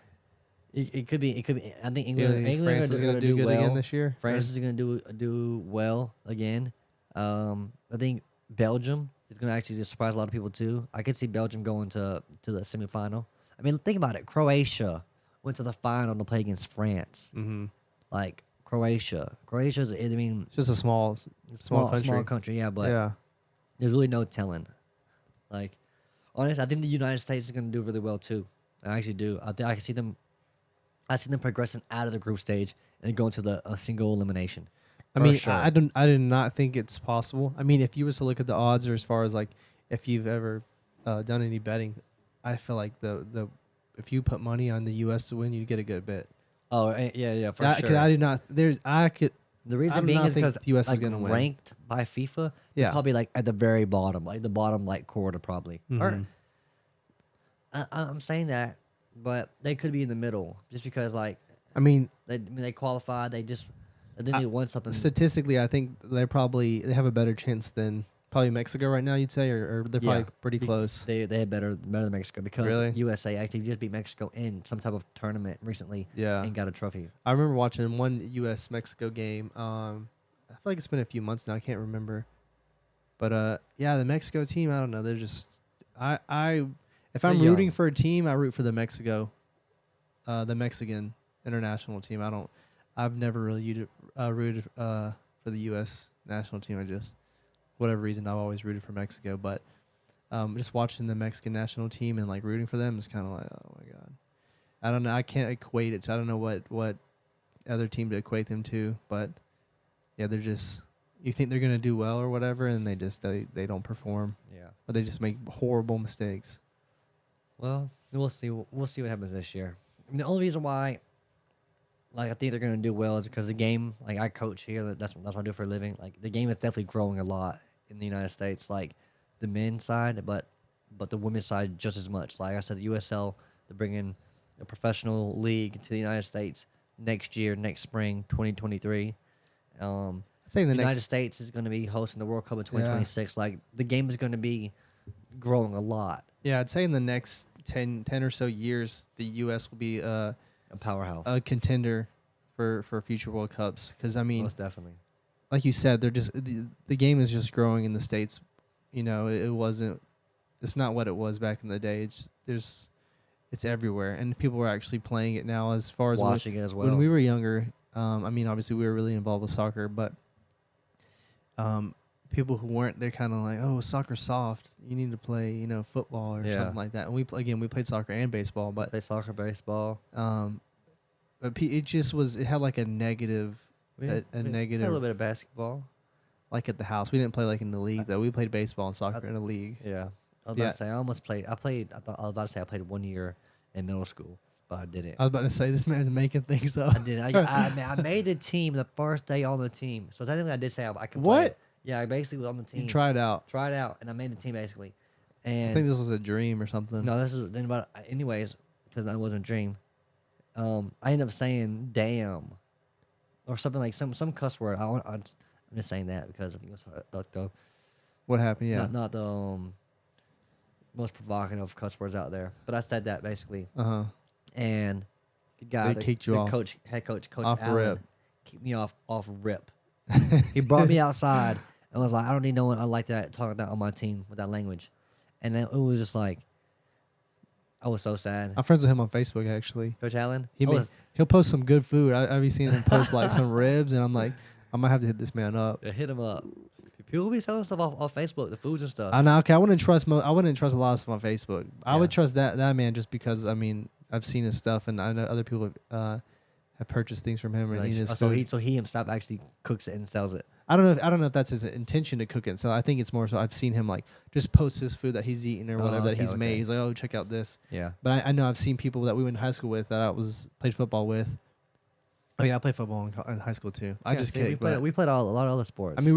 It could be. It could be. I think England. England France is going gonna to do good well. again this year. France is going to do well again. I think Belgium is going to actually just surprise a lot of people too. I could see Belgium going to the semifinal. I mean, think about it. Croatia went to the final to play against France. Mm-hmm. Like Croatia's. I mean, It's just a small country. small country. Yeah, but yeah. there's really no telling. Like, honestly, I think the United States is going to do really well too. I actually do. I think I can see them. I see them progressing out of the group stage and going to a single elimination. I For mean, sure. I did not think it's possible. I mean, if you was to look at the odds, or as far as like if you've ever done any betting, I feel like the if you put money on the U.S. to win, you'd get a good bit. Oh yeah, for Because I did not. The The reason do being not is think because the US is like gonna win. ranked by FIFA, Yeah. probably like at the very bottom, like the bottom like quarter probably. Or Mhm. I'm saying that, but they could be in the middle just because like I mean, they qualify, they they won something. statistically, I think they have a better chance than probably Mexico right now. You'd say, or they're probably Yeah. pretty close. They had better than Mexico because Really? USA actually just beat Mexico in some type of tournament recently Yeah, and got a trophy. I remember watching one U.S. Mexico game. I feel like it's been a few months now. I can't remember, but yeah, the Mexico team. I don't know. They're just if I'm They're rooting young. for a team, I root for the Mexican international team. I've never really rooted for the U.S. national team. I just, whatever reason, I've always rooted for Mexico. But just watching the Mexican national team and like rooting for them is kind of like, oh my god, I don't know. I can't equate it. I don't know what other team to equate them to. But yeah, they're just, you think they're gonna do well or whatever, and they don't perform, Yeah. or they just make horrible mistakes. Well, we'll see. We'll see what happens this year. I mean, the only reason why, like, I think they're gonna do well is because the game. Like, I coach here. That's what I do for a living. Like, the game is definitely growing a lot in the United States. Like, the men's side, but the women's side just as much. Like I said, the USL they're bringing a professional league to the United States next year, next spring, 2023. I'd say in The the United next, States is going to be hosting the World Cup in 2026. Like, the game is going to be growing a lot. yeah, I'd say in the next 10 or so years, the U.S. will be A powerhouse. a contender for future World Cups. Because I mean, Most definitely. like you said, they're just the game is just growing in the States. You know, it's not what it was back in the day. It's everywhere, and people are actually playing it now. As far as Watching it as well. when we were younger, I mean, obviously we were really involved with soccer, but people who weren't, they're kind of like, oh, soccer's soft. You need to play, football or Yeah. something like that. And we played soccer and baseball, but Play soccer, baseball. But it just was. It had like a negative, We a we played a negative. little bit of basketball. Like at the house, we didn't play like in the league though. We played baseball and soccer in a league. Yeah, I was about Yeah. to say I almost played. I played. I was about to say I played 1 year in middle school, but I didn't. I was about to say this man's making things up. I didn't. I made the team the first day on the team. So technically, I did say I could. What? Play. Yeah, I basically was on the team. You tried out. Tried out, and I made the team basically. I And think this was a dream or something. no, this is then about anyways because I wasn't a dream. I ended up saying "damn" or something like some cuss word. I'm just saying that because I think it's like the What happened? Yeah. not the most provocative cuss words out there. But I said that basically, Uh-huh. and the guy, They kicked you off. head coach Off Allen, rip. kicked me off rip. He brought me outside and was like, "I don't need no one like that talking that on my team with that language," and then it was just like, I was so sad. I'm friends with him on Facebook actually. Coach Allen, He'll post some good food. I've been seeing him post like some ribs, and I'm like, I might have to hit this man up. hit him up. People be selling stuff off Facebook, the foods and stuff. I know. Okay, I wouldn't trust a lot of stuff on Facebook. I Yeah. would trust that man just because I mean I've seen his stuff, and I know other people have purchased things from him or Like, eaten his so food. he himself actually cooks it and sells it. I don't know if that's his intention to cook it. So I think it's more so I've seen him like just post his food that he's eaten or Oh, whatever that okay, he's made. okay. He's like, oh, check out this. Yeah. But I know I've seen people that we went to high school with that I played football with. Oh yeah, I played football in high school too. I Yeah, just see, kicked. we played a lot of other sports. I mean,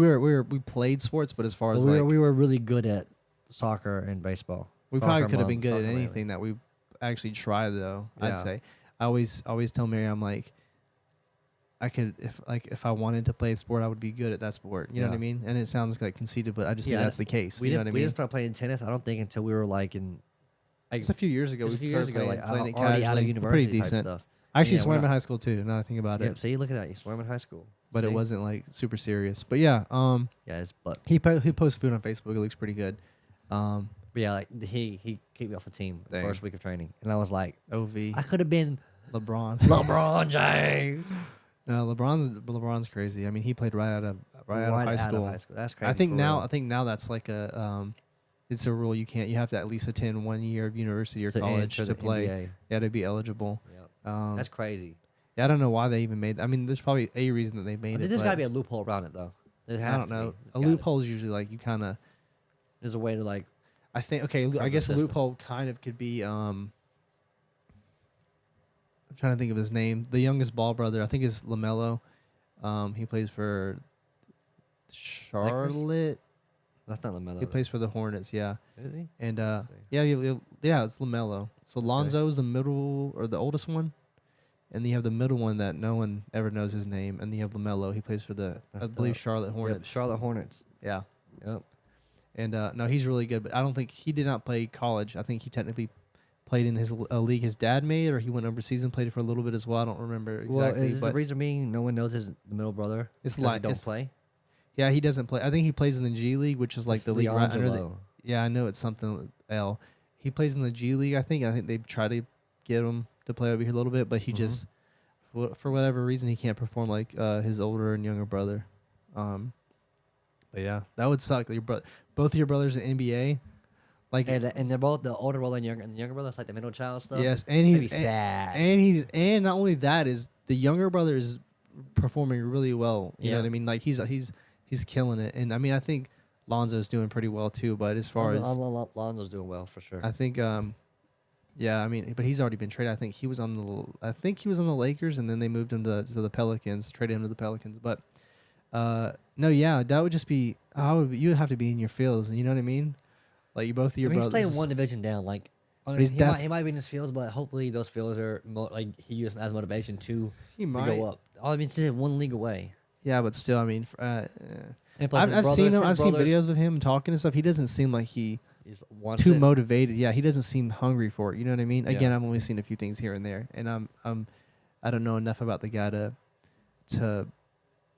we played sports, but as far But as we were really good at soccer and baseball. we Soccer probably could have more- been good at soccer mainly. anything that we actually tried though. Yeah. I'd say I always tell Mary I'm like I could if I wanted to play a sport I would be good at that sport. You know what I Yeah. mean? And it sounds like conceited, but I just Yeah, think that's the case. We You know didn't what I we mean? didn't start playing tennis. I don't think until we were like in It's a few years ago. just a We few years started ago, playing, like playing it already out casually. of university Pretty type decent. stuff. I actually Yeah, swam we're in not- high school too. Now that I think about Yeah, it, see, look at that. You swam in high school, but it See? wasn't like super serious. But yeah, Yeah, it's but he posts food on Facebook. It looks pretty good. but yeah, like he kicked me off the team the Dang. first week of training, and I was like, Ov I could have been LeBron. LeBron James. No, LeBron's crazy. I mean, he played right out of high school. That's crazy. I think for now real. that's like it's a rule. You have to at least attend 1 year of university or college enter to the play. NBA. Yeah, to be eligible. Yep. That's crazy. Yeah, I don't know why they even made. I mean, there's probably a reason that they made it. There's got to but be a loophole around it though. There I has don't to know. be. A There's gotta loophole is usually like you kind of. be. There's a way to like. I think okay. I the guess a system. loophole kind of could be. I'm trying to think of his name. The youngest Ball brother, I think, is LaMelo. He plays for Charlotte. That's not LaMelo. He plays for the Hornets. Yeah, Is he? and Let's see. yeah, it's LaMelo. So Lonzo is the middle or the oldest one, and then you have the middle one that no one ever knows his name, and then you have LaMelo. He plays for the That's I believe up. Charlotte Yep, Hornets. Charlotte Hornets. Yeah. Yep. And no, he's really good, but I don't think he did not play college. I think he technically played in his league his dad made, or he went overseas and played it for a little bit as well. I don't remember exactly. Well, is the but reason being no one knows his middle brother? It's 'Cause like- he don't it's- play. yeah, he doesn't play. I think he plays in the G League, which is like It's the league right under the. LiAngelo. Yeah, I know it's something L. He plays in the G League. I think they try to get him to play over here a little bit, but he Mhm. just for whatever reason he can't perform like his older and younger brother. But yeah, that would suck. Both of your brothers in NBA, like And they're both the older brother and the younger brother. It's like the middle child stuff. yes, and That'd he's be sad. and not only that is the younger brother is performing really well. You know Yeah. what I mean? Like he's killing it, and I mean I think Lonzo's doing pretty well too. But as far as Lonzo's doing well for sure. I think, yeah, I mean, but he's already been traded. I think he was on the Lakers, and then they moved him to the Pelicans, traded him to the Pelicans. But no, yeah, that would just be you would have to be in your fields, you know what I mean? Like you both of your He's brothers. playing one division down. Like he's- honestly, he might be in his fields, but hopefully those fields are like he uses as motivation he to might. go up. All I mean, it's just one league away. Yeah, but still, I mean, And plus his I've seen him. brothers- I've his seen brothers, videos of him talking and stuff. He doesn't seem like he He's wants too it. motivated. Yeah, he doesn't seem hungry for it. You know what I mean? Yeah. Again, I've only seen a few things here and there, and I don't know enough about the guy to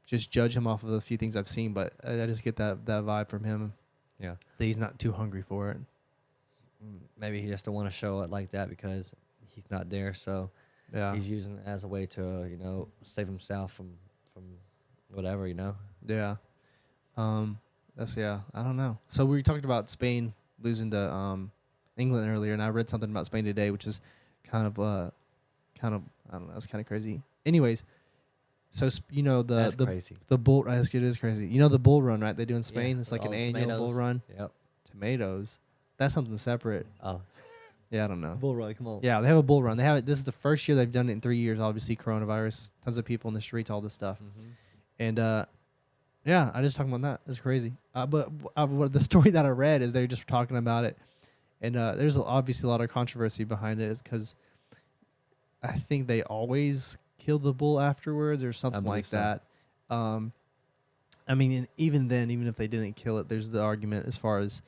just judge him off of the few things I've seen. But I just get that vibe from him Yeah. that he's not too hungry for it. Maybe he just don't want to show it like that because he's not there. So Yeah, he's using it as a way to save himself from whatever. yeah. I don't know. So we talked about Spain losing to England earlier, and I read something about Spain today, which is kind of kind of, I don't know, it's kind of crazy. Anyways, so you know That's the crazy. the bull. It is crazy. You know the bull run, right? They do in Spain. Yeah, It's like all an the annual bull tomatoes. run. Yep. Tomatoes. That's something separate. Oh, Yeah, I don't know. bull run. Come on. Yeah, they have a bull run. They have it. This is the first year they've done it in 3 years. Obviously, coronavirus, tons of people in the streets, all this stuff, Mm-hmm. and yeah, I just talking about that. It's crazy. But what the story that I read is they were just talking about it, and there's obviously a lot of controversy behind it, is because I think they always kill the bull afterwards or something believe like so. that. I mean, and even then, even if they didn't kill it, there's the argument as far as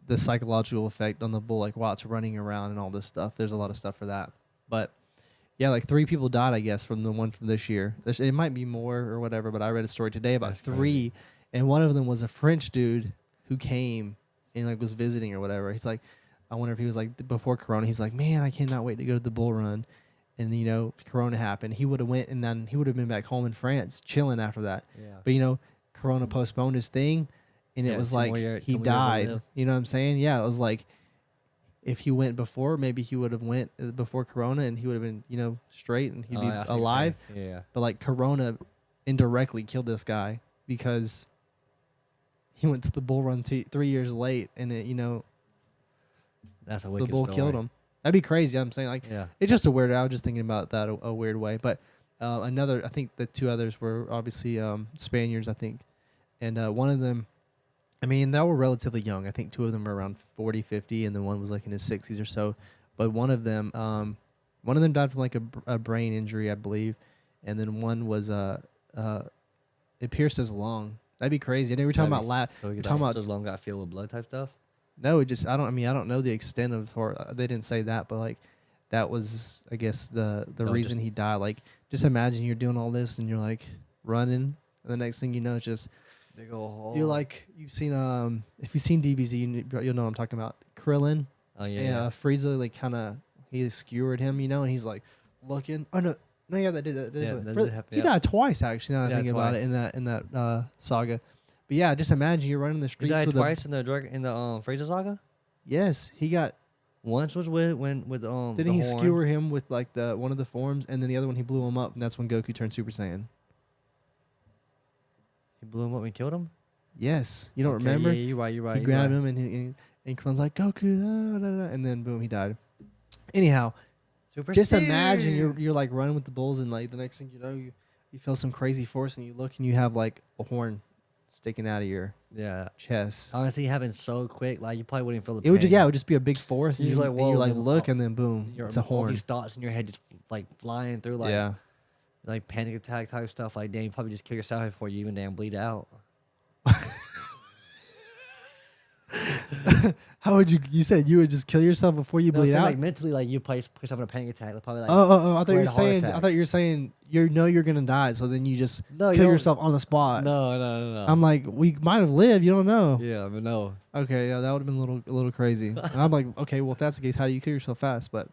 the psychological effect on the bull, like while it's running around and all this stuff. There's a lot of stuff for that. But yeah, like 3 people died, I guess, from the one from this year. It might be more or whatever, but I read a story today about That's 3, crazy. and one of them was a French dude who came and like was visiting or whatever. He's like, I wonder if he was like before Corona. He's like, man, I cannot wait to go to the bull run. And you know, Corona happened. He would have went, and then he would have been back home in France chilling after that. Yeah. But you know, Corona postponed his thing, and Yeah, it was 2 like more year- he 2 more years to died. live. You know what I'm saying? Yeah, it was like if he went before, maybe he would have went before Corona, and he would have been, you know, straight, and he'd Oh, be yeah, I see what you're alive. saying. Yeah. But like Corona indirectly killed this guy because he went to the bull run 3 years late, and it, you know, That's a the wicked bull story. killed him. That'd be crazy. I'm saying, like, Yeah. it's just a weird. I was just thinking about that a weird way. But another, I think the 2 others were obviously Spaniards, I think. And one of them, I mean, they were relatively young. I think 2 of them were around 40, 50, and then one was like in his 60s or so. But one of them died from like a brain injury, I believe. And then one was, it pierced his lung. That'd be crazy. I know we were talking about So we're you talking about so long got filled with blood type stuff. no, it just I don't know the extent of, or they didn't say that, but like that was, I guess, the No, reason he died. Like, just imagine you're doing all this and you're like running, and the next thing you know, it's just Big ol' hole. you're like, you've seen if you've seen DBZ, you'll know what I'm talking about. Krillin, Oh yeah. yeah, Yeah. Frieza, like kind of he skewered him, you know, and he's like looking. Oh no, yeah, that did that. Yeah, What- that Fri- did happen, He yeah. died twice actually. Now He I think died about it twice. in that saga. But yeah, just imagine you're running the He streets died with twice in the Frieza saga. yes, he got. Once was with Didn't the he horn. skewer him with like the one of the forms, and then the other one he blew him up, and that's when Goku turned Super Saiyan. He blew him up and killed him. Yes, you don't Okay, remember? Yeah, you're right. You're right. He grabbed him, and Krillin's like Goku, and then boom, he died. Anyhow, Super just Saiyan. imagine you're like running with the bulls, and like the next thing you know, you feel some crazy force, and you look and you have like a horn sticking out of your Yeah. chest. Honestly, happened so quick. Like you probably wouldn't feel the It would just pain. it would just be a big force, and You're you like, like, whoa, you like then look, and then boom, Your- it's a All horn. these thoughts in your head just like flying through, like Yeah. like panic attack type stuff. Like damn, you probably just kill yourself before you even damn bleed out. How would you? You said you would just kill yourself before you No, I'm bleed saying, out. like mentally, like you put yourself in a panic attack. Like, probably like Oh! I thought you or were a heart saying. I attack. thought you were saying you're gonna die, so then you just no, you kill don't- yourself on the spot. No. I'm like, we might have lived. You don't know. yeah, but no. Okay, yeah, that would have been a little crazy. And I'm like, okay, well, if that's the case, how do you kill yourself fast? But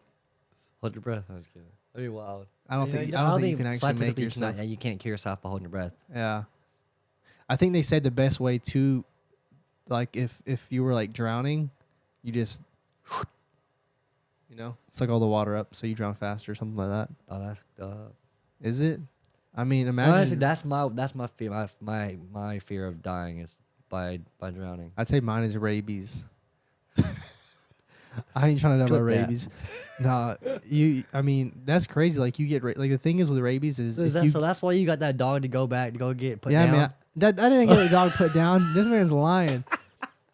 Hold your breath. I'm just kidding. I mean, wow. I don't think you can actually make scientifically yourself. Yeah, you can't kill yourself by holding your breath. Yeah, I think they said the best way to, like, if you were like drowning, you just, you know, suck all the water up so you drown faster, something like that. Oh, that's Is it? I mean, imagine. honestly, that's my fear. My fear of dying is by drowning. I'd say mine is rabies. I ain't trying to know Clip about that. rabies. Nah, I mean, that's crazy. Like you get like the thing is with rabies is So, if you, that's why you got that dog to go back to go get put yeah, down. man. I didn't get a dog put down. This man's lying.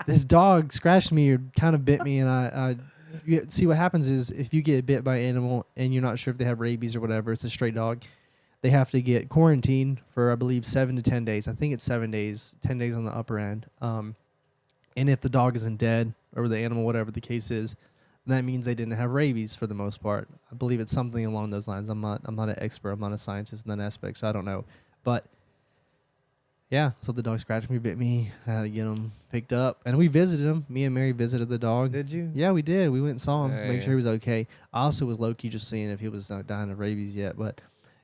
This dog scratched me or kind of bit me, and see what happens is if you get bit by an animal and you're not sure if they have rabies or whatever, it's a stray dog. They have to get quarantined for I believe 7 to 10 days. I think it's 7 days, 10 days on the upper end. And if the dog isn't dead or the animal, whatever the case is, that means they didn't have rabies for the most part. I believe it's something along those lines. I'm not an expert. I'm not a scientist in that aspect, so I don't know. But yeah, so the dog scratched me, bit me. I had to get him picked up, and we visited him. Me and Mary visited the dog. Did you? Yeah, we did. We went and saw him, make Hey. sure he was okay. I also was low key just seeing if he was dying of rabies yet. But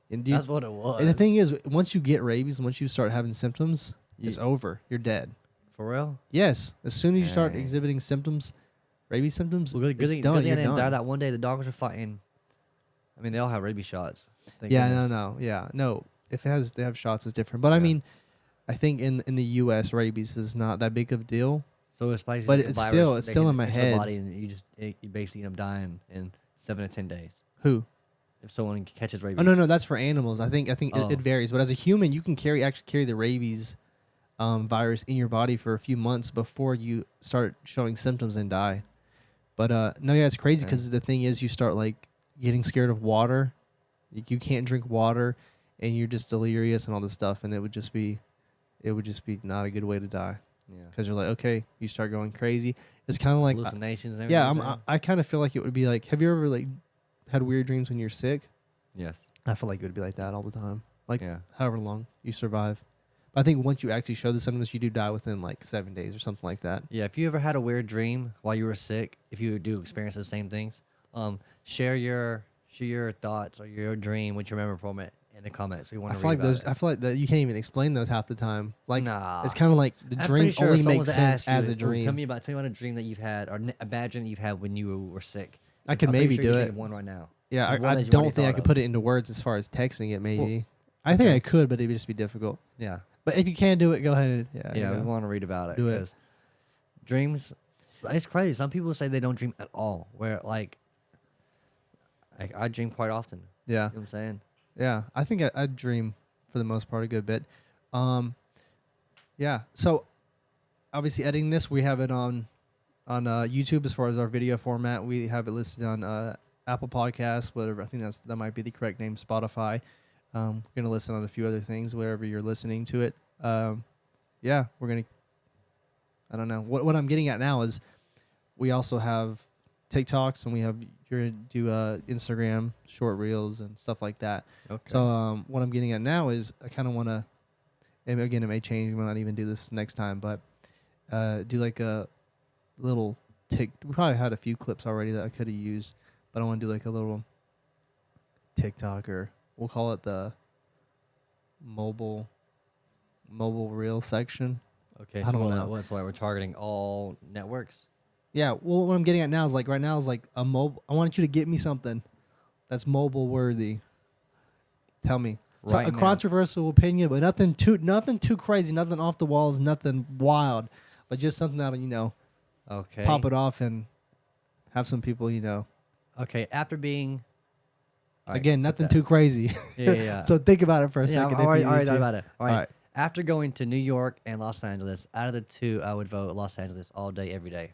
indeed, That's what it was. and the thing is, once you get rabies, once you start having symptoms, it's Yeah. over. You're dead. For real? Yes, as soon as you start Dang. exhibiting symptoms, rabies symptoms, Well, good, it's good thing, done. good thing I You're didn't die done. that one day. The doctors are fighting. I mean, they all have rabies shots. Thank Yeah, goodness. no. If they have shots, it's different. But I Yeah. mean, I think in the U.S. rabies is not that big of a deal. So it's like But a it's virus still- that it's still can in my enter the head. body, and you basically end up dying in 7 to 10 days Who? if someone catches rabies. Oh no, that's for animals. I think Oh. it varies. But as a human, you can actually carry the rabies virus in your body for a few months before you start showing symptoms and die. But no, yeah, it's crazy Okay. because the thing is, you start like getting scared of water. You can't drink water, and you're just delirious and all this stuff, and it would just be not a good way to die Yeah. because you're like, okay, you start going crazy. It's kind of like Hallucinations. And yeah, everything. I kind of feel like it would be like, have you ever like had weird dreams when you're sick? Yes. I feel like it would be like that all the time. Like Yeah. however long you survive. But I think once you actually show the symptoms, you do die within like 7 days or something like that. Yeah. If you ever had a weird dream while you were sick, if you do experience the same things, share your thoughts or your dream, what you remember from it, in the comments. We want I to feel read like those. about it. I feel like that you can't even explain those half the time. Like Nah. it's kind of like the I'm dream pretty sure only if someone makes was to sense ask you, as a "Oh, dream. Tell me about a dream that you've had or a bad dream that you've had when you were sick. I could I'm pretty maybe sure you do think it. of one right now. Yeah, There's one I that you've don't already think I thought could of. put it into words as far as texting it. Maybe I think okay. I could, but it would just be difficult. Yeah. But if you can do it, go ahead. And, Yeah, you we know. want to read about it Do it. because dreams. It's crazy. Some people say they don't dream at all. Where like I dream quite often. Yeah. You know what I'm saying? Yeah, I think I dream for the most part a good bit. Yeah. So obviously editing this, we have it on YouTube as far as our video format. We have it listed on Apple Podcasts, whatever. I think that might be the correct name. Spotify. We're gonna listen on a few other things wherever you're listening to it. Yeah, we're gonna. I don't know what I'm getting at now is we also have TikToks and we have you're gonna do Instagram short reels and stuff like that. Okay. So what I'm getting at now is I kind of want to, and again, it may change. We might not even do this next time, but do like a little We probably had a few clips already that I could have used, but I want to do like a little TikTok, or we'll call it the mobile reel section. okay. I So don't know. That's why we're targeting all networks. Yeah. Well, what I'm getting at now is like right now is like a mobile. I want you to get me something that's mobile worthy. Tell me. So Right a now. controversial opinion, but nothing too crazy, nothing off the walls, nothing wild, but just something that'll Okay. pop it off and have some people Okay. After being. All right, again put nothing that- too crazy. Yeah. So think about it for a yeah. second. I'm if already you need thought to. about it. All right. All right. After going to New York and Los Angeles, out of the two, I would vote Los Angeles all day, every day.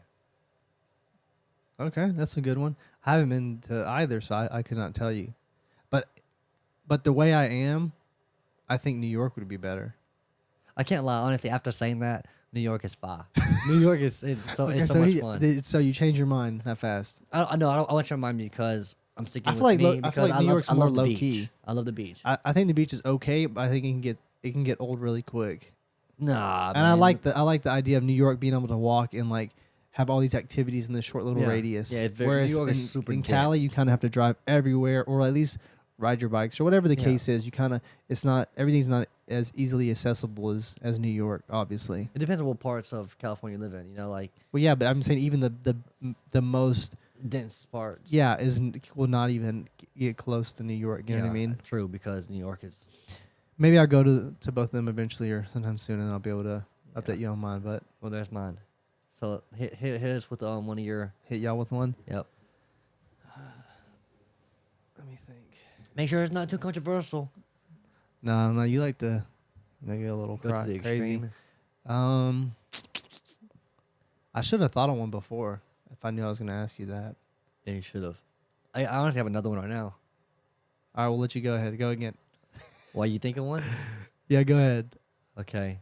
Okay, that's a good one. I haven't been to either, so I could not tell you. But the way I am, I think New York would be better. I can't lie, honestly. After saying that, New York is fire. New York is so Okay, it's so much fun. So you change your mind that fast. I know. I want you to remind me because I'm sticking I with feel like me I because feel like New York's I more love the low beach. key. I love the beach. I think the beach is okay, but I think it can get old really quick. Nah, And I man. like the idea of New York being able to walk and like have all these activities in this short little Yeah. radius. Yeah, it's very- Whereas New York in, is super in Cali, dense. you kind of have to drive everywhere, or at least ride your bikes, or whatever the Yeah. case is. You kind of everything's not as easily accessible as New York, obviously. It depends on what parts of California you live in. You know, like Well, yeah, but I'm saying even the most dense parts. will not even get close to New York. You know what I mean? True, because New York is. Maybe I'll go to both of them eventually or sometime soon, and I'll be able to update you on mine. But Well, there's mine. So hit us with one of your. hit y'all with one. Yep. Let me think. Make sure it's not too controversial. No, you like to make it a little Go to the crazy. extreme. I should have thought of one before if I knew I was going to ask you that. Yeah, you should have. I honestly have another one right now. All right, we'll let you go ahead. Go again. Why you think of one? Yeah, go ahead. Okay.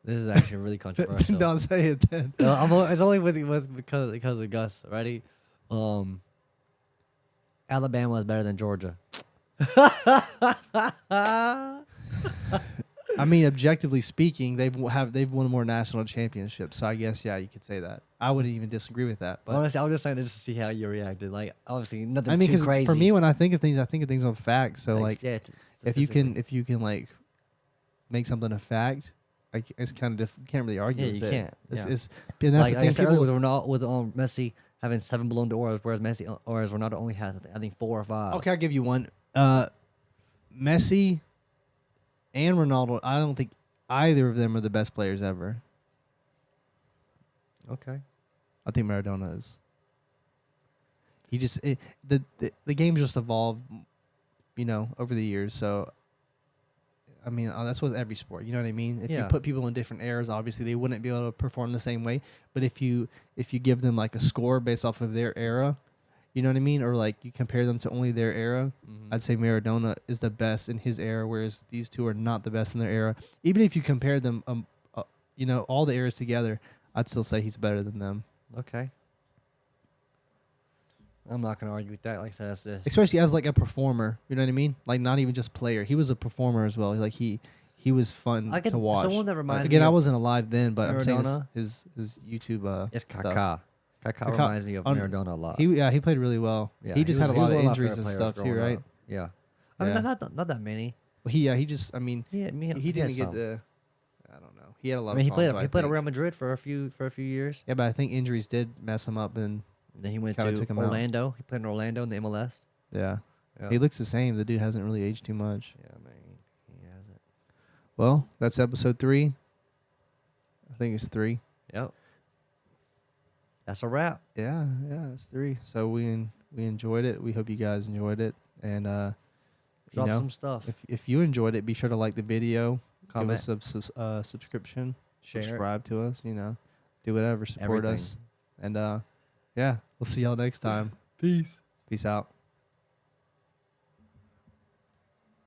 This is actually really controversial. Don't say it then. No, it's only because of Gus. Ready? Alabama is better than Georgia. I mean, objectively speaking, they've won more national championships. So I guess you could say that. I wouldn't even disagree with that. But Honestly, I was just saying this to see how you reacted. Like, obviously, nothing I mean, too 'cause crazy. for me, when I think of things on facts. So like, yeah, if you can like make something a fact, like it's kind of you can't really argue. Yeah, with you it. can't. It's, Yeah. it's and that's Like the I thing. said earlier People, with Messi having 7 Ballon d'Ors, whereas Ronaldo only has I think 4 or 5. okay, I'll give you one. Messi and Ronaldo. I don't think either of them are the best players ever. Okay. I think Maradona is. He just the game just evolved, over the years. So, I mean, that's with every sport. You know what I mean? If you Yeah. put people in different eras, obviously they wouldn't be able to perform the same way. But if you give them like a score based off of their era, you know what I mean, or like you compare them to only their era, I'd say Maradona is the best in his era, whereas these two are not the best in their era. Even if you compare them, all the eras together, I'd still say he's better than them. Okay. I'm not gonna argue with that. Like I said, that's the Especially as like a performer, you know what I mean? Like not even just player. He was a performer as well. Like he was fun I could to watch. someone that reminds Again, me I of wasn't alive then, but I'm saying Maradona? his YouTube. it's stuff. Kaká. Kaká Kaká- reminds me of on- Maradona a lot. He played really well. Yeah, he just had a lot was of one my injuries favorite and players stuff too, growing right? up. Yeah. I mean, Yeah. not that many. Well, he just. I mean, Yeah, he didn't get the. I don't know. He had a lot. I mean, he of played problems, he played at think. Real Madrid for a few years. Yeah, but I think injuries did mess him up, and Then he went Kinda to took him out. Orlando. He played in Orlando in the MLS. yeah, Yeah. he looks the same. The dude hasn't really aged too much. Yeah, man, he has it. Well, that's episode 3. I think it's 3. Yep. That's a wrap. Yeah, it's 3. So we enjoyed it. We hope you guys enjoyed it, and Drop some stuff. if you enjoyed it, be sure to like the video, Comment, give us a subscription, share, it. subscribe to us. Do whatever, support Everything. us, and yeah, we'll see y'all next time. Peace. Peace out.